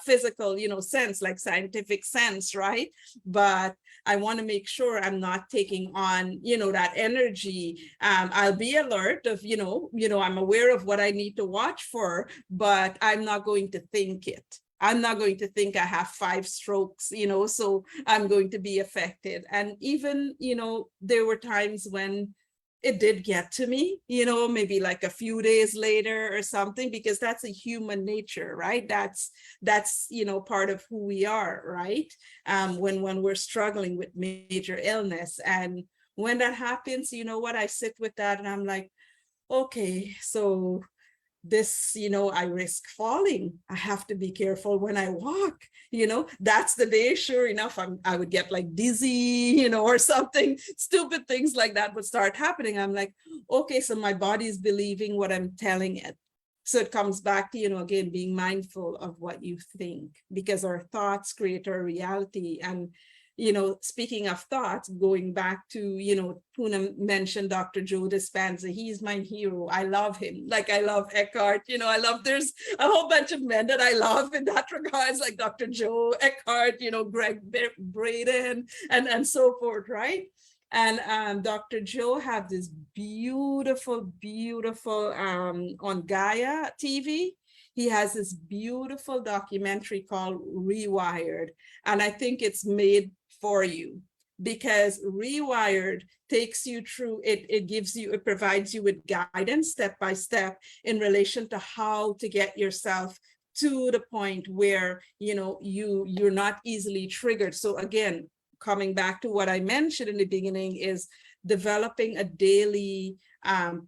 physical, you know, sense, like scientific sense, right? But I want to make sure I'm not taking on, you know, that energy. I'll be alert of, you know, I'm aware of what I need to watch for, but I'm not going to think it. I'm not going to think I have 5 strokes, you know, so I'm going to be affected. And even, you know, there were times when it did get to me, you know, maybe like a few days later or something, because that's a human nature, right? That's, you know, part of who we are, right? When we're struggling with major illness. And when that happens, you know what, I sit with that and I'm like, okay, so this, you know, I risk falling. I have to be careful when I walk, you know. That's the day, sure enough, I would get like dizzy, you know, or something. Stupid things like that would start happening. I'm like, okay, so my body is believing what I'm telling it. So it comes back to, you know, again, being mindful of what you think, because our thoughts create our reality. And you know, speaking of thoughts, going back to, you know, Poonam mentioned Dr. Joe Dispenza. He's my hero. I love him. Like, I love Eckhart. You know, there's a whole bunch of men that I love in that regards, like Dr. Joe, Eckhart, you know, Greg Braden, and so forth, right? And Dr. Joe had this beautiful on Gaia TV. He has this beautiful documentary called Rewired. And I think it's made for you, because Rewired takes you through it. It provides you with guidance step by step in relation to how to get yourself to the point where, you know, you're not easily triggered. So again, coming back to what I mentioned in the beginning, is developing a daily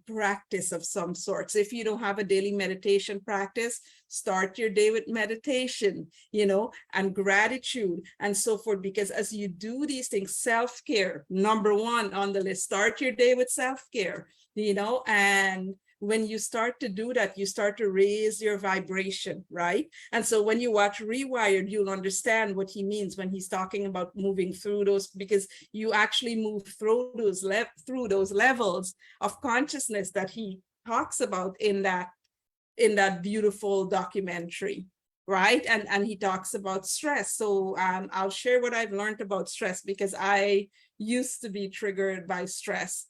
practice of some sort. So if you don't have a daily meditation practice, start your day with meditation, you know, and gratitude and so forth. Because as you do these things, self-care, number 1 on the list, start your day with self-care, you know, and when you start to do that, you start to raise your vibration, right? And so when you watch Rewired, you'll understand what he means when he's talking about moving through those, because you actually move through those levels of consciousness that he talks about in that beautiful documentary. right? And he talks about stress. So I'll share what I've learned about stress, because I used to be triggered by stress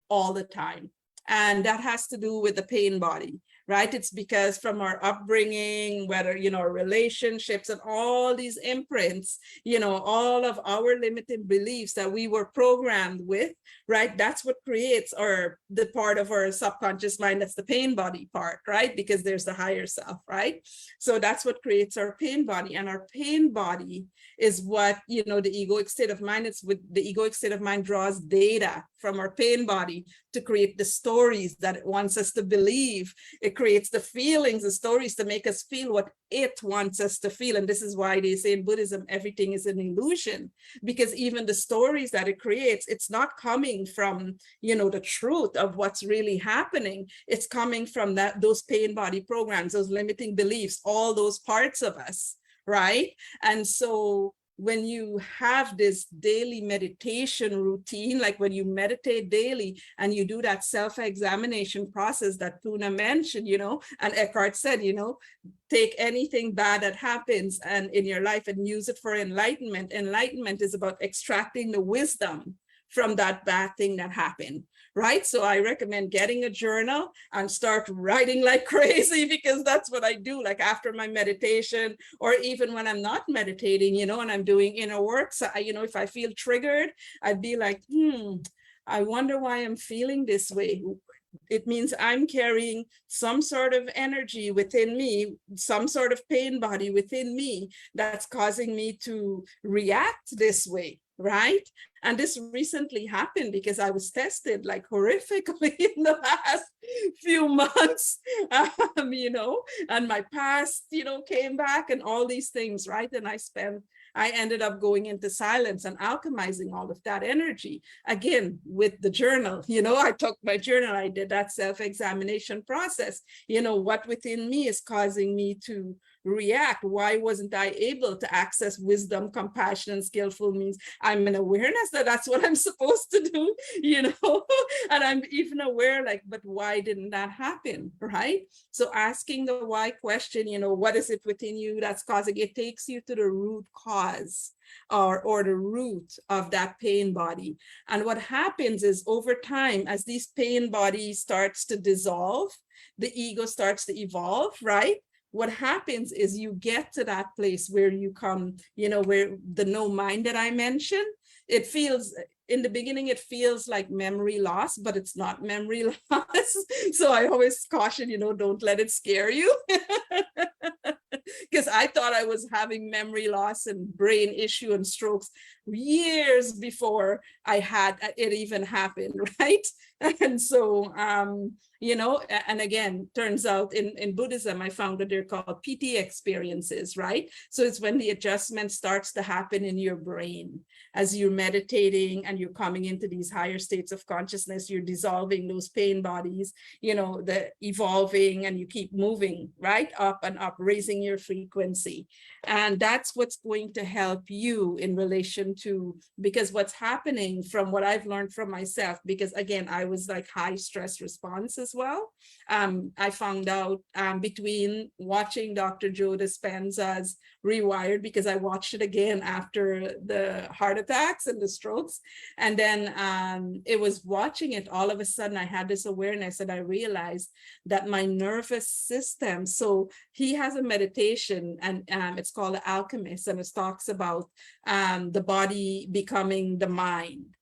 all the time. And that has to do with the pain body, right? It's because from our upbringing, whether, our relationships and all these imprints, all of our limiting beliefs that we were programmed with, right? That's what creates the part of our subconscious mind, that's the pain body part, right? Because there's the higher self, right? So that's what creates our pain body. And our pain body is what, the egoic state of mind, it's with the egoic state of mind draws data from our pain body to create the stories that it wants us to believe. It creates the feelings, the stories to make us feel what it wants us to feel. And this is why they say in Buddhism, everything is an illusion, because even the stories that it creates, it's not coming from, the truth of what's really happening. It's coming from those pain body programs, those limiting beliefs, all those parts of us, right? And so when you have this daily meditation routine, like when you meditate daily and you do that self-examination process that Puna mentioned, and Eckhart said, take anything bad that happens and in your life and use it for enlightenment. Enlightenment is about extracting the wisdom from that bad thing that happened, right? So I recommend getting a journal and start writing like crazy, because that's what I do, like after my meditation, or even when I'm not meditating, and I'm doing inner work. So, if I feel triggered, I'd be like, I wonder why I'm feeling this way. It means I'm carrying some sort of energy within me, some sort of pain body within me that's causing me to react this way, right? And this recently happened because I was tested like horrifically in the last few months, and my past, came back and all these things, right? And I ended up going into silence and alchemizing all of that energy again with the journal. I took my journal, I did that self-examination process. What within me is causing me to react? Why wasn't I able to access wisdom, compassion, and skillful means? I'm in awareness that that's what I'm supposed to do, and I'm even aware, like, but why didn't that happen, right? So asking the why question, what is it within you that's causing it, takes you to the root cause or the root of that pain body. And what happens is over time, as these pain bodies starts to dissolve, the ego starts to evolve, right? What happens is you get to that place where you come, where the no mind that I mentioned, it feels, in the beginning, it feels like memory loss, but it's not memory loss. So I always caution, don't let it scare you. Because I thought I was having memory loss and brain issue and strokes years before I had it even happened, right? And so, and again, turns out in Buddhism, I found that they're called PT experiences, right? So it's when the adjustment starts to happen in your brain. As you're meditating and you're coming into these higher states of consciousness, you're dissolving those pain bodies, the evolving, and you keep moving right up and up, raising your frequency. And that's what's going to help you in relation to, because what's happening from what I've learned from myself, because again, I was like high stress response as well. I found out between watching Dr. Joe Dispenza's Rewired, because I watched it again after the heart attacks and the strokes. And then it was watching it, all of a sudden I had this awareness and I realized that my nervous system, so he has a meditation and it's called The Alchemist, and it talks about the body becoming the mind.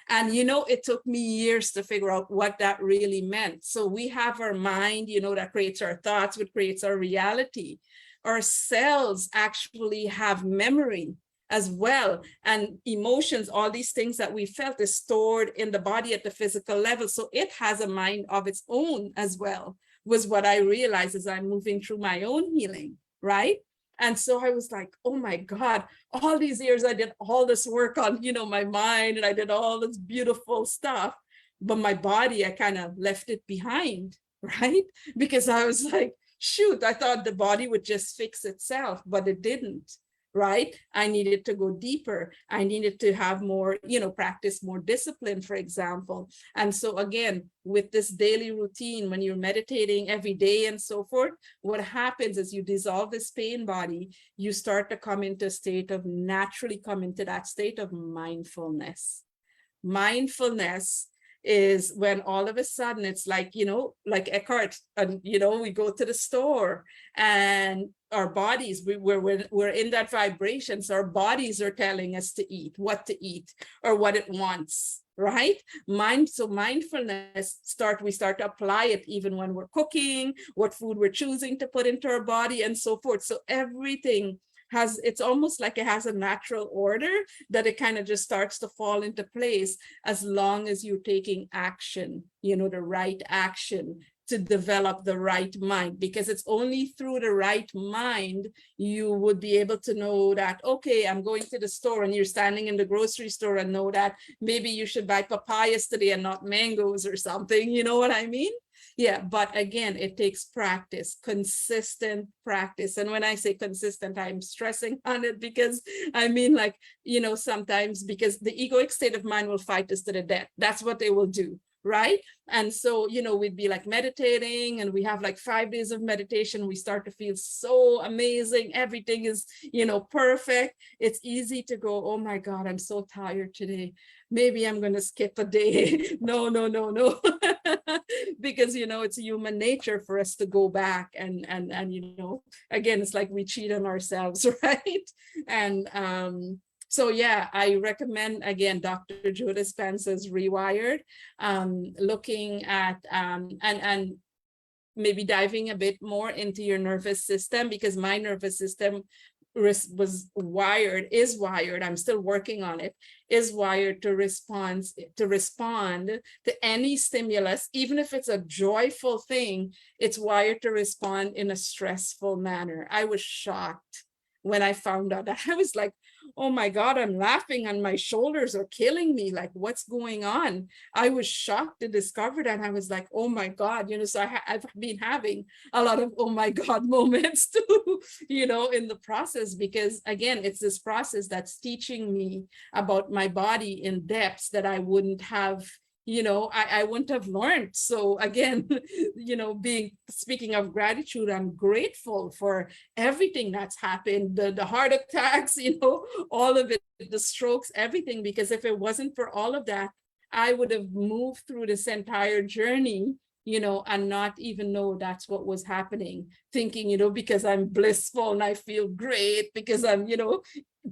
And, it took me years to figure out what that really meant. So we have our mind, that creates our thoughts, which creates our reality. Our cells actually have memory as well, and emotions, all these things that we felt is stored in the body at the physical level. So it has a mind of its own as well, was what I realized as I'm moving through my own healing, right? And so I was like, oh my God, all these years I did all this work on, my mind, and I did all this beautiful stuff, but my body, I kind of left it behind, right? Because I was like, shoot, I thought the body would just fix itself, but it didn't, right? I needed to go deeper. I needed to have more, practice more discipline, for example. And so again, with this daily routine, when you're meditating every day and so forth, what happens is you dissolve this pain body, you start to come into a state of, naturally come into that state of mindfulness. Mindfulness is when all of a sudden it's like, like Eckhart, and we go to the store and our bodies, we're in that vibration. So our bodies are telling us to eat, what to eat, or what it wants, right? So mindfulness we start to apply it even when we're cooking, what food we're choosing to put into our body and so forth. So everything it's almost like it has a natural order that it kind of just starts to fall into place as long as you're taking action, the right action to develop the right mind, because it's only through the right mind you would be able to know that, okay, I'm going to the store, and you're standing in the grocery store and know that maybe you should buy papayas today and not mangoes or something, you know what I mean? Yeah, but again, it takes practice, consistent practice. And when I say consistent, I'm stressing on it because I mean, like, sometimes because the egoic state of mind will fight us to the death. That's what they will do, right? And so, we'd be like meditating, and we have like 5 days of meditation. We start to feel so amazing. Everything is, perfect. It's easy to go, oh my God, I'm so tired today. Maybe I'm going to skip a day. No. Because, it's human nature for us to go back and, again, it's like we cheat on ourselves, right? And, so yeah, I recommend, again, Dr. Joe Dispenza's Rewired, looking at, and maybe diving a bit more into your nervous system, because my nervous system is wired, I'm still working on it, is wired to respond to any stimulus, even if it's a joyful thing, it's wired to respond in a stressful manner. I was shocked when I found out that. I was like, oh my God, I'm laughing and my shoulders are killing me. Like, what's going on? I was shocked to discover that. I was like, oh my God, so I've been having a lot of, oh my God moments too, in the process, because again, it's this process that's teaching me about my body in depths that I wouldn't have, I wouldn't have learned. So again, speaking of gratitude, I'm grateful for everything that's happened, the heart attacks, all of it, the strokes, everything, because if it wasn't for all of that, I would have moved through this entire journey, and not even know that's what was happening, thinking, because I'm blissful and I feel great because I'm,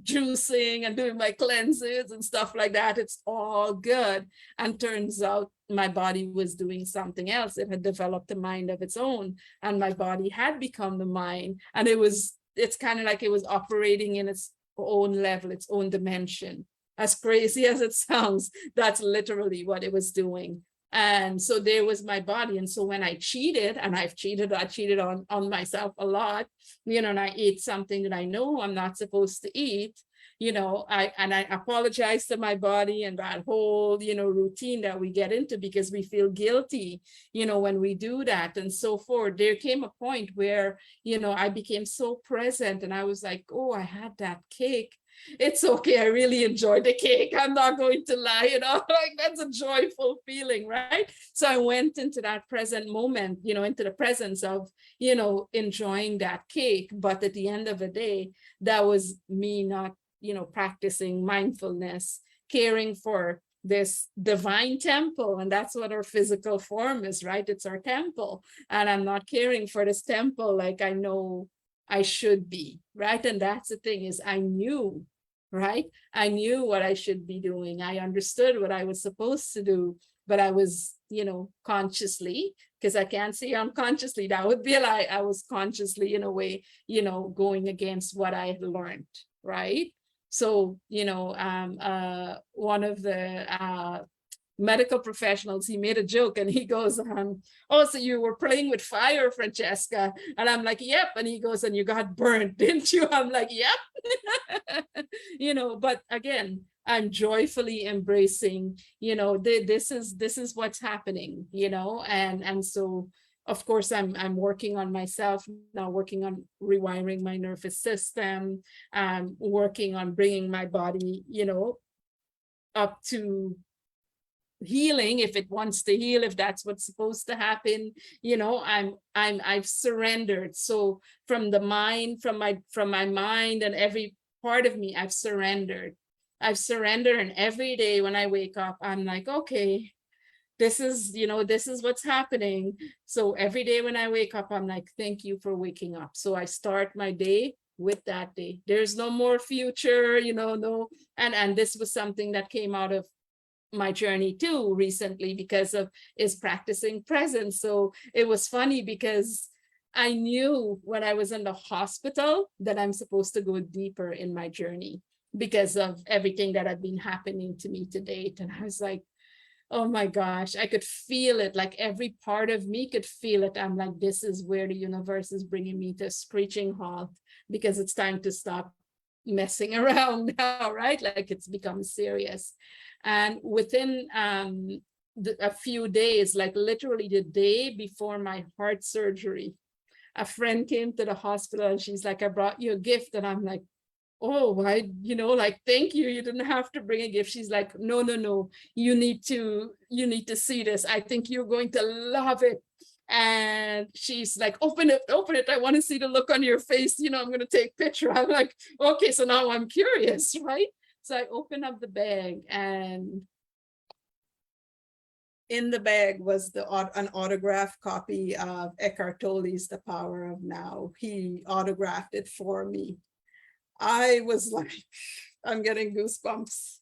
juicing and doing my cleanses and stuff like that. It's all good. And turns out my body was doing something else. It had developed a mind of its own, and my body had become the mind. And it's kind of like it was operating in its own level, its own dimension. As crazy as it sounds, that's literally what it was doing. And so there was my body. And so when I cheated, and I cheated on myself a lot, and I ate something that I know I'm not supposed to eat, I apologized to my body, and that whole, routine that we get into because we feel guilty, when we do that and so forth. There came a point where, I became so present, and I was like, oh, I had that cake. It's okay. I really enjoyed the cake. I'm not going to lie, like that's a joyful feeling, right? So I went into that present moment, into the presence of, enjoying that cake. But at the end of the day, that was me not, practicing mindfulness, caring for this divine temple. And that's what our physical form is, right? It's our temple. And I'm not caring for this temple like I know I should be, right? And that's the thing, is I knew, right? I knew what I should be doing. I understood what I was supposed to do, but I was, consciously, because I can't say unconsciously, that would be a lie. I was consciously, in a way, going against what I had learned, right? So, one of the medical professionals, he made a joke, and he goes, oh, so you were playing with fire, Francesca? And I'm like, yep. And he goes, and you got burned, didn't you? I'm like, yep. But again, I'm joyfully embracing, this is what's happening, and so of course, I'm working on myself now, working on rewiring my nervous system, working on bringing my body, up to healing if it wants to heal, if that's what's supposed to happen. I've surrendered. So from the mind, from my mind and every part of me, I've surrendered. And every day when I wake up, I'm like, okay, this is what's happening. So every day when I wake up, I'm like, thank you for waking up. So I start my day with that day. There's no more future, no. And this was something that came out of my journey too recently, because of is practicing presence. So it was funny because I knew when I was in the hospital that I'm supposed to go deeper in my journey because of everything that had been happening to me to date. And I was like, oh my gosh, I could feel it. Like every part of me could feel it. I'm like, this is where the universe is bringing me to a screeching halt, because it's time to stop messing around now, right? Like it's become serious. And within a few days, like literally the day before my heart surgery, a friend came to the hospital and she's like, I brought you a gift. And I'm like, oh, why, like, thank you. You didn't have to bring a gift. She's like, no, you need to see this. I think you're going to love it. And she's like, open it. I want to see the look on your face. I'm going to take a picture. I'm like, okay, so now I'm curious, right? So I open up the bag, and in the bag was an autographed copy of Eckhart Tolle's The Power of Now. He autographed it for me. I was like, I'm getting goosebumps.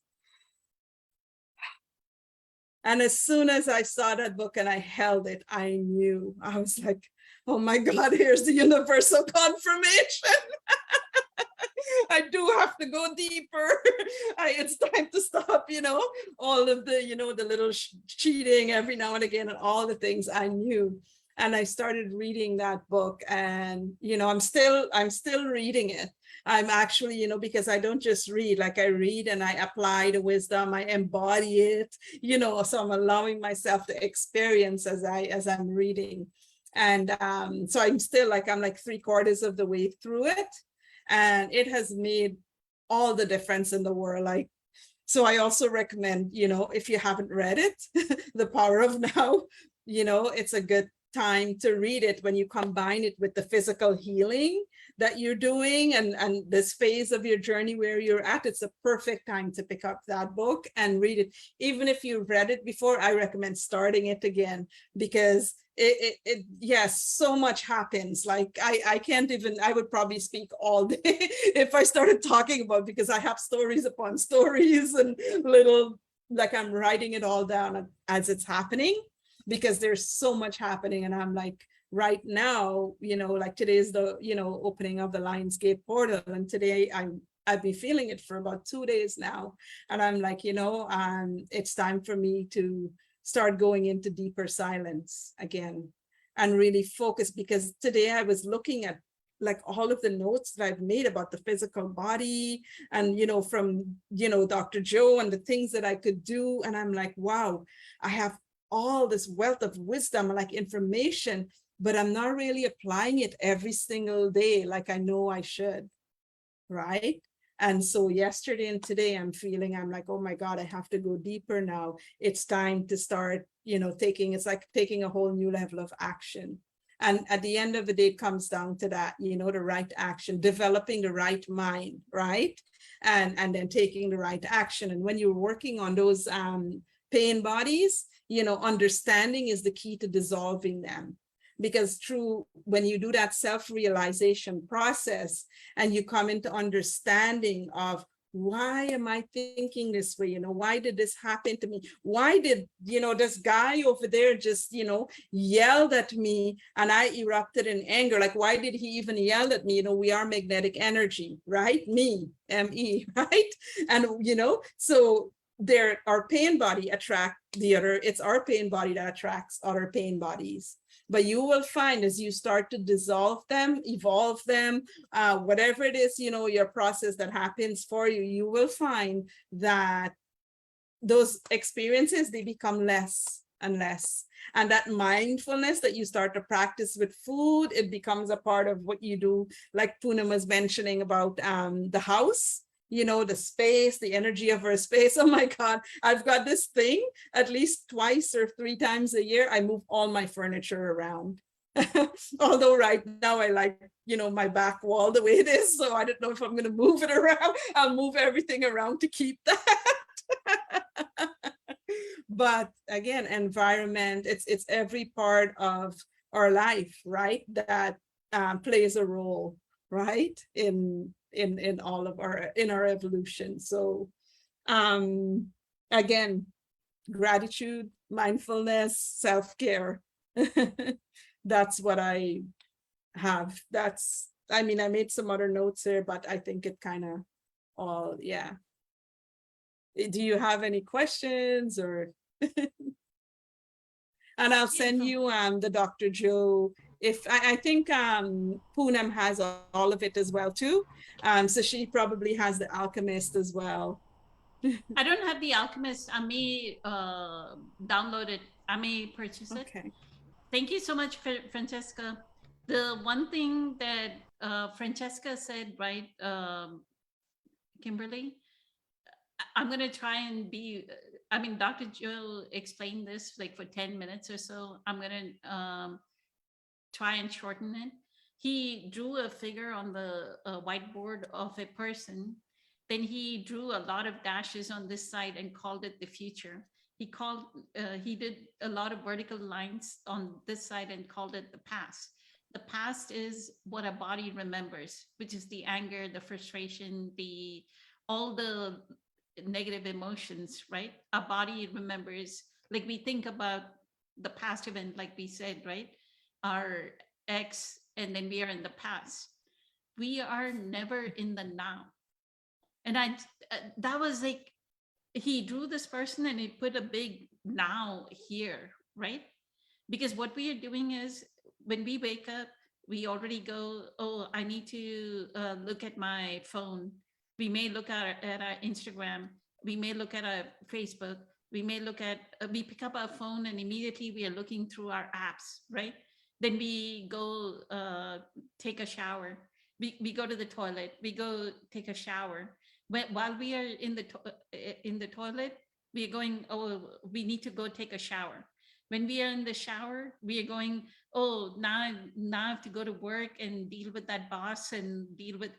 And as soon as I saw that book and I held it, I knew. I was like, oh my God, here's the universal confirmation. I do have to go deeper. It's time to stop, all of the, the little cheating every now and again and all the things I knew. And I started reading that book, and, I'm still reading it. I'm actually, because I don't just read, like I read and I apply the wisdom, I embody it, so I'm allowing myself to experience as I'm reading. And so I'm still like, I'm like 3/4 of the way through it. And it has made all the difference in the world. Like, so I also recommend, if you haven't read it, The Power of Now, it's a good time to read it when you combine it with the physical healing that you're doing and this phase of your journey where you're at. It's a perfect time to pick up that book and read it. Even if you've read it before, I recommend starting it again, because yes, so much happens. Like I can't even, I would probably speak all day if I started talking about, because I have stories upon stories and little, like I'm writing it all down as it's happening, because there's so much happening. And I'm like, right now, like today is the, opening of the Lionsgate portal. And today I've been feeling it for about 2 days now. And I'm like, it's time for me to start going into deeper silence again and really focus, because today I was looking at like all of the notes that I've made about the physical body and, from, Dr. Joe and the things that I could do. And I'm like, wow, I have all this wealth of wisdom, like information, but I'm not really applying it every single day like I know I should, right? And so yesterday and today I'm like, oh my God, I have to go deeper now. It's time to start, it's like taking a whole new level of action. And at the end of the day, it comes down to that, the right action, developing the right mind, right? And then taking the right action. And when you're working on those pain bodies, understanding is the key to dissolving them. Because when you do that self-realization process and you come into understanding of, why am I thinking this way? Why did this happen to me? Why did, this guy over there just, yelled at me and I erupted in anger? Like, why did he even yell at me? We are magnetic energy, right? Me, M-E, right? And, so our pain body attract the other, it's our pain body that attracts other pain bodies. But you will find as you start to dissolve them, evolve them, whatever it is, your process that happens for you, you will find that those experiences, they become less unless, and that mindfulness that you start to practice with food, it becomes a part of what you do. Like Poonam was mentioning about the house, you know, the space, the energy of our space. Oh my God, I've got this thing at least twice or 3 times a year. I move all my furniture around. Although right now I like, you know, my back wall the way it is. So I don't know if I'm going to move it around. I'll move everything around to keep that. But again, environment, it's every part of our life, right? That plays a role, right? In all of our evolution. So again, gratitude, mindfulness, self-care. That's what I have. That's, I mean, I made some other notes here, but I think it kind of all, yeah. Do you have any questions or? And I'll send you the Dr. Joe. If I think Poonam has all of it as well too. So she probably has the Alchemist as well. I don't have the Alchemist. I may download it. I may purchase it. Okay. Thank you so much, Francesca. The one thing that Francesca said, right, Kimberly, I'm going to try and be, I mean, Dr. Joe explained this like for 10 minutes or so. I'm going to try and shorten it. He drew a figure on the whiteboard of a person. Then he drew a lot of dashes on this side and called it the future. He did a lot of vertical lines on this side and called it the past. The past is what a body remembers, which is the anger, the frustration, all the negative emotions, right? Our body remembers, like we think about the past event, like we said, right? Our ex, and then we are in the past. We are never in the now. And that was like, he drew this person and he put a big now here, right? Because what we are doing is when we wake up, we already go, oh, I need to look at my phone. We may look at our Instagram. We may look at our Facebook. We may look at, we pick up our phone and immediately we are looking through our apps, right? Then we go take a shower. We go to the toilet. We go take a shower. While we are in the toilet, we are going, oh, we need to go take a shower. When we are in the shower, we are going, oh, now I have to go to work and deal with that boss and deal with,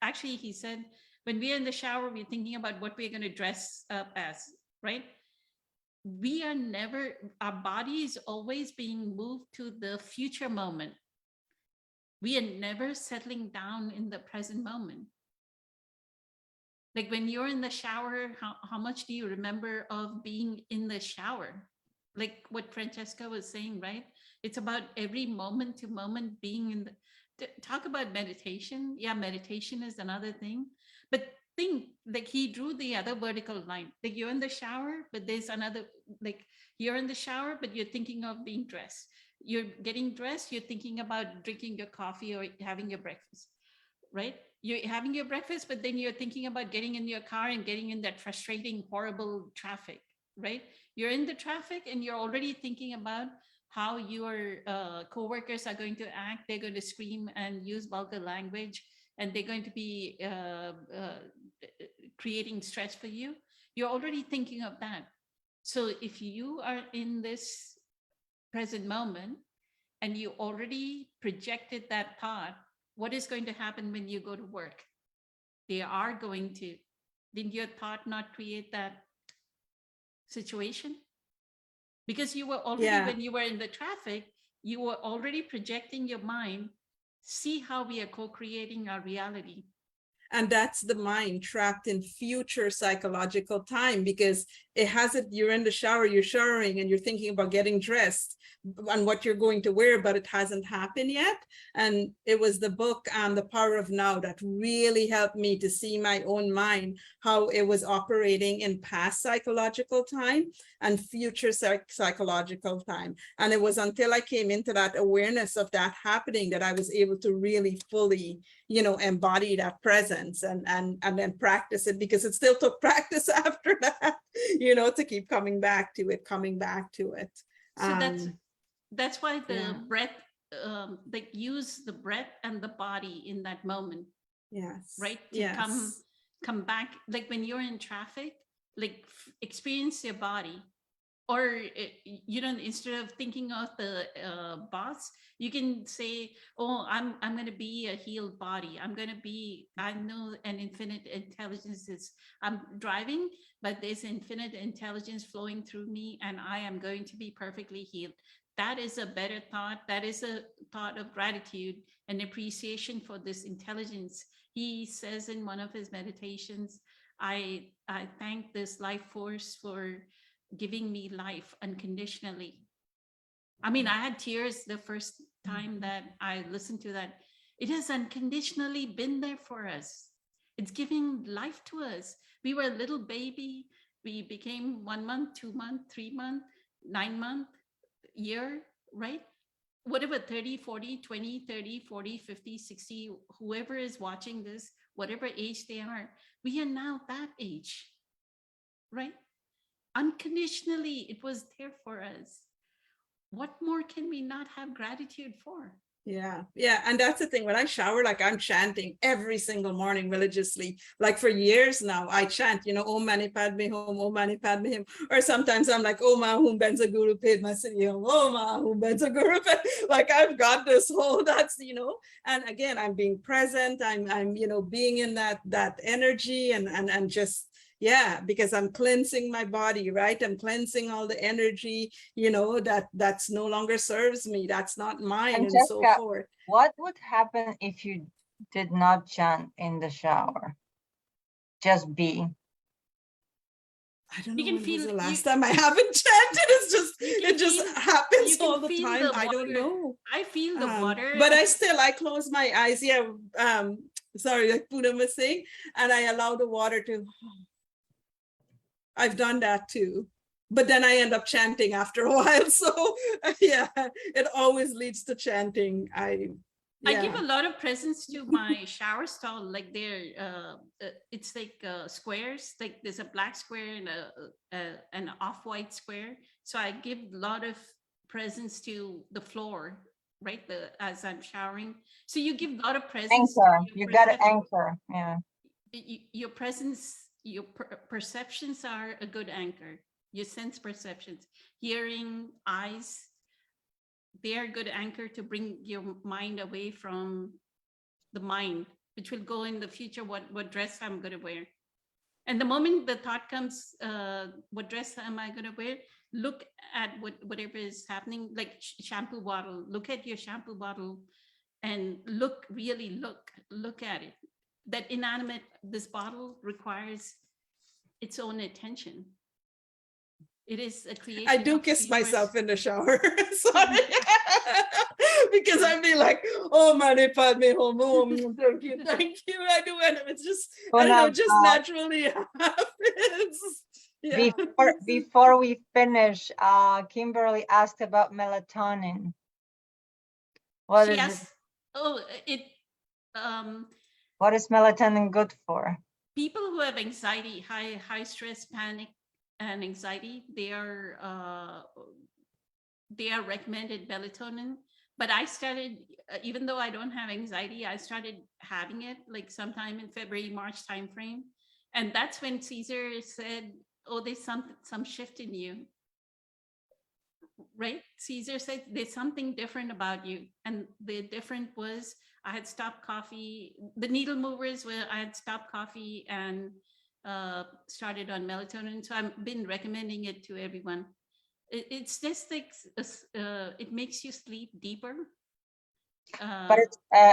actually, he said, when we are in the shower, we're thinking about what we're going to dress up as, right? We are never, our body is always being moved to the future moment. We are never settling down in the present moment. Like when you're in the shower, how much do you remember of being in the shower? Like what Francesca was saying, right? It's about every moment to moment being in the, talk about meditation. Yeah, meditation is another thing. But think, like he drew the other vertical line. Like you're in the shower, but there's another, like you're in the shower, but you're thinking of being dressed. You're getting dressed, you're thinking about drinking your coffee or having your breakfast, right? You're having your breakfast, but then you're thinking about getting in your car and getting in that frustrating, horrible traffic, right? You're in the traffic and you're already thinking about how your coworkers are going to act. They're going to scream and use vulgar language, and they're going to be creating stress for you. You're already thinking of that. So if you are in this present moment and you already projected that thought, what is going to happen when you go to work? They are going to, did your thought not create that situation? Because you were already, when you were in the traffic, you were already projecting your mind. See how we are co-creating our reality. And that's the mind trapped in future psychological time, because it hasn't, you're in the shower, you're showering and you're thinking about getting dressed and what you're going to wear, but it hasn't happened yet. And it was the book, The Power of Now, that really helped me to see my own mind, how it was operating in past psychological time and future psychological time. And it was until I came into that awareness of that happening that I was able to really fully, you know, embody that presence and then practice it, because it still took practice after that. you know, to keep coming back to it, coming back to it. So that's why the yeah. breath, like use the breath and the body in that moment, Yes. right? To Yes. come back, like when you're in traffic, like experience your body. Or you know, instead of thinking of the boss, you can say, oh, I'm going to be a healed body. I know an infinite intelligence is, I'm driving, but there's infinite intelligence flowing through me, and I am going to be perfectly healed. That is a better thought. That is a thought of gratitude and appreciation for this intelligence. He says in one of his meditations, I thank this life force for giving me life unconditionally. I mean, I had tears the first time that I listened to that. It has unconditionally been there for us. It's giving life to us. We were a little baby. We became 1 month, 2 month, 3 month, 9 month, year, right? Whatever, 30, 40, 20, 30, 40, 50, 60, whoever is watching this, whatever age they are, we are now that age, right? Unconditionally, it was there for us. What more can we not have gratitude for? Yeah, yeah. And that's the thing. When I shower, like I'm chanting every single morning religiously. Like for years now, I chant, you know, Om Mani Padme Hum, Om Mani Padme Hum. Or sometimes I'm like, Om Ahum Benza Guru Pid Masini Hum, Om Ahum Benza Guru Pid. Like I've got this whole, that's, you know, and again, I'm being present. I'm, you know, being in that energy and just, yeah, because I'm cleansing my body, right? I'm cleansing all the energy, you know, that's no longer serves me. That's not mine, and so Francesca, forth. what would happen if you did not chant in the shower? Just be. I don't You know can when feel was the last you, time I haven't chanted. It's just, you can it just feel, happens you can all the feel time. the I don't water. know. I feel the water. But I close my eyes. Yeah. Sorry, like Poonam was saying, and I allow the water to. I've done that too. But then I end up chanting after a while. So yeah, it always leads to chanting. I give a lot of presents to my shower stall. Like it's like squares. Like there's a black square and an off-white square. So I give a lot of presents to the floor, right? As I'm showering. So you give a lot of presents. Anchor. You got to anchor. Yeah. Your presence, your perceptions are a good anchor. Your sense perceptions, hearing, eyes, they are a good anchor to bring your mind away from the mind, which will go in the future, what dress I'm going to wear. And the moment the thought comes, what dress am I going to wear? Look at whatever is happening, like shampoo bottle. Look at your shampoo bottle and really look at it. That inanimate, this bottle requires its own attention. It is a creation. I do kiss myself in the shower. Sorry. Because I'd be like, oh Mani Padme Hum, thank you. I do, and it's just, I don't know, just naturally happens. Yeah. Before we finish, Kimberly asked about melatonin. What is it? What is melatonin good for? People who have anxiety, high stress, panic, and anxiety, they are recommended melatonin. But I started, even though I don't have anxiety, I started having it like sometime in February, March timeframe. And that's when Caesar said, oh, there's some shift in you, right? Caesar said, there's something different about you. And the different was, I had stopped coffee. The needle movers were, I had stopped coffee and started on melatonin. So I've been recommending it to everyone. It's just like, it makes you sleep deeper. But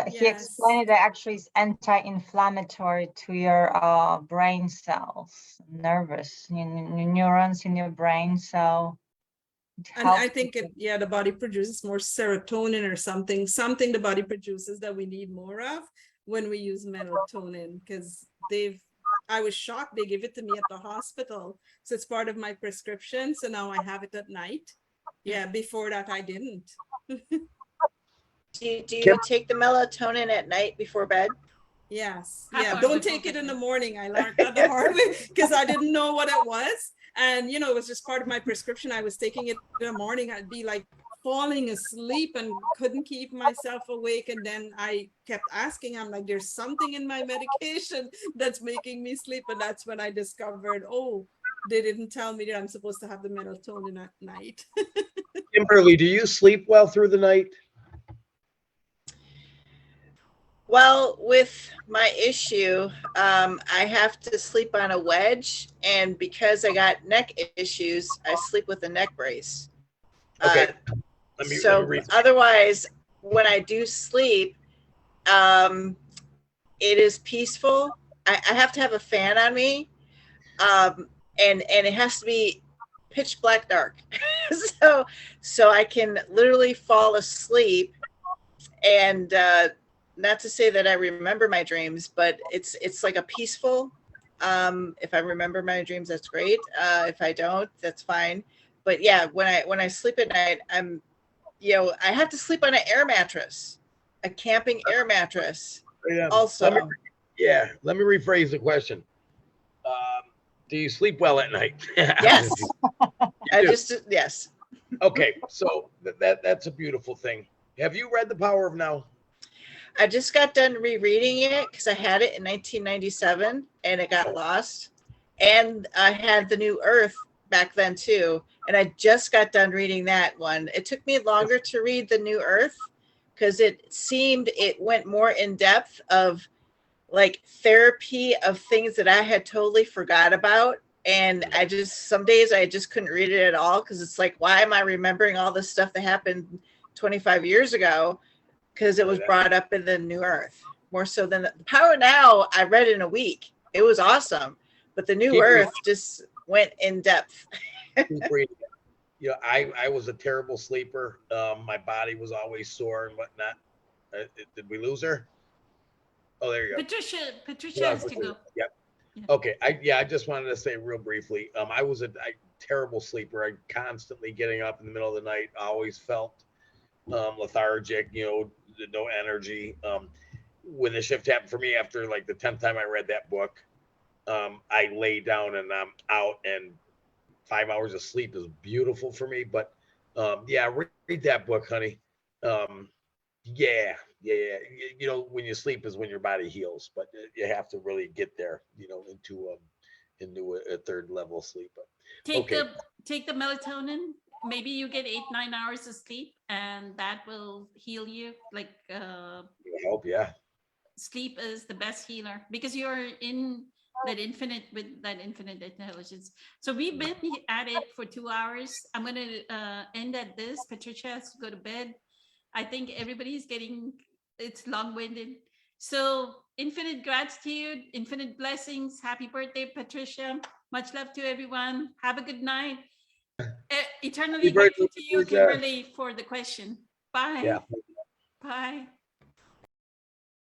he explained that actually it's anti-inflammatory to your brain cells, nervous, neurons in your brain. So and I think the body produces more serotonin or something the body produces that we need more of when we use melatonin, because I was shocked they give it to me at the hospital. So it's part of my prescription. So now I have it at night. Yeah, before that I didn't. Do you take the melatonin at night before bed? Yes. Yeah, don't take it in the morning. I learned that the hard way because I didn't know what it was. And, you know, it was just part of my prescription. I was taking it in the morning. I'd be like falling asleep and couldn't keep myself awake. And then I kept asking, I'm like, there's something in my medication that's making me sleep. And that's when I discovered, oh, they didn't tell me that I'm supposed to have the melatonin at night. Kimberly, do you sleep well through the night? Well, with my issue, I have to sleep on a wedge, and because I got neck issues, I sleep with a neck brace. Okay. Let me read. Otherwise, when I do sleep, it is peaceful. I have to have a fan on me, and it has to be pitch black dark, so I can literally fall asleep. And not to say that I remember my dreams, but it's like a peaceful. If I remember my dreams, that's great. If I don't, that's fine. But yeah, when I sleep at night, I have to sleep on an air mattress, a camping air mattress. Yeah. Also, let me rephrase the question. Do you sleep well at night? yes, yes. Okay, so that's a beautiful thing. Have you read The Power of Now? I just got done rereading it because I had it in 1997 and it got lost. And I had The New Earth back then too. And I just got done reading that one. It took me longer to read The New Earth because it went more in depth of like therapy of things that I had totally forgot about. And some days I just couldn't read it at all because it's like, why am I remembering all this stuff that happened 25 years ago? Because it was brought up in The New Earth more so than The Power Now. I read in a week. It was awesome, but The New Earth just went in depth. You know, I was a terrible sleeper. My body was always sore and whatnot. Did we lose her? Oh, there you go. Patricia has to go. Yep. Yeah. Okay. I just wanted to say real briefly. I was a terrible sleeper. I constantly getting up in the middle of the night. I always felt lethargic, no energy. When the shift happened for me after like the 10th time I read that book, I lay down and I'm out, and 5 hours of sleep is beautiful for me. But read that book, honey. When you sleep is when your body heals, but you have to really get there, into a third level sleep. But take the melatonin. Maybe you get 8-9 hours of sleep, and that will heal you. Like help, yeah. Sleep is the best healer because you're in that infinite intelligence. So we've been at it for 2 hours. I'm going to end at this. Patricia has to go to bed. I think everybody's it's long-winded. So infinite gratitude, infinite blessings. Happy birthday, Patricia. Much love to everyone. Have a good night. Eternally grateful to you, Kimberly, for the question. Bye. Yeah. Bye.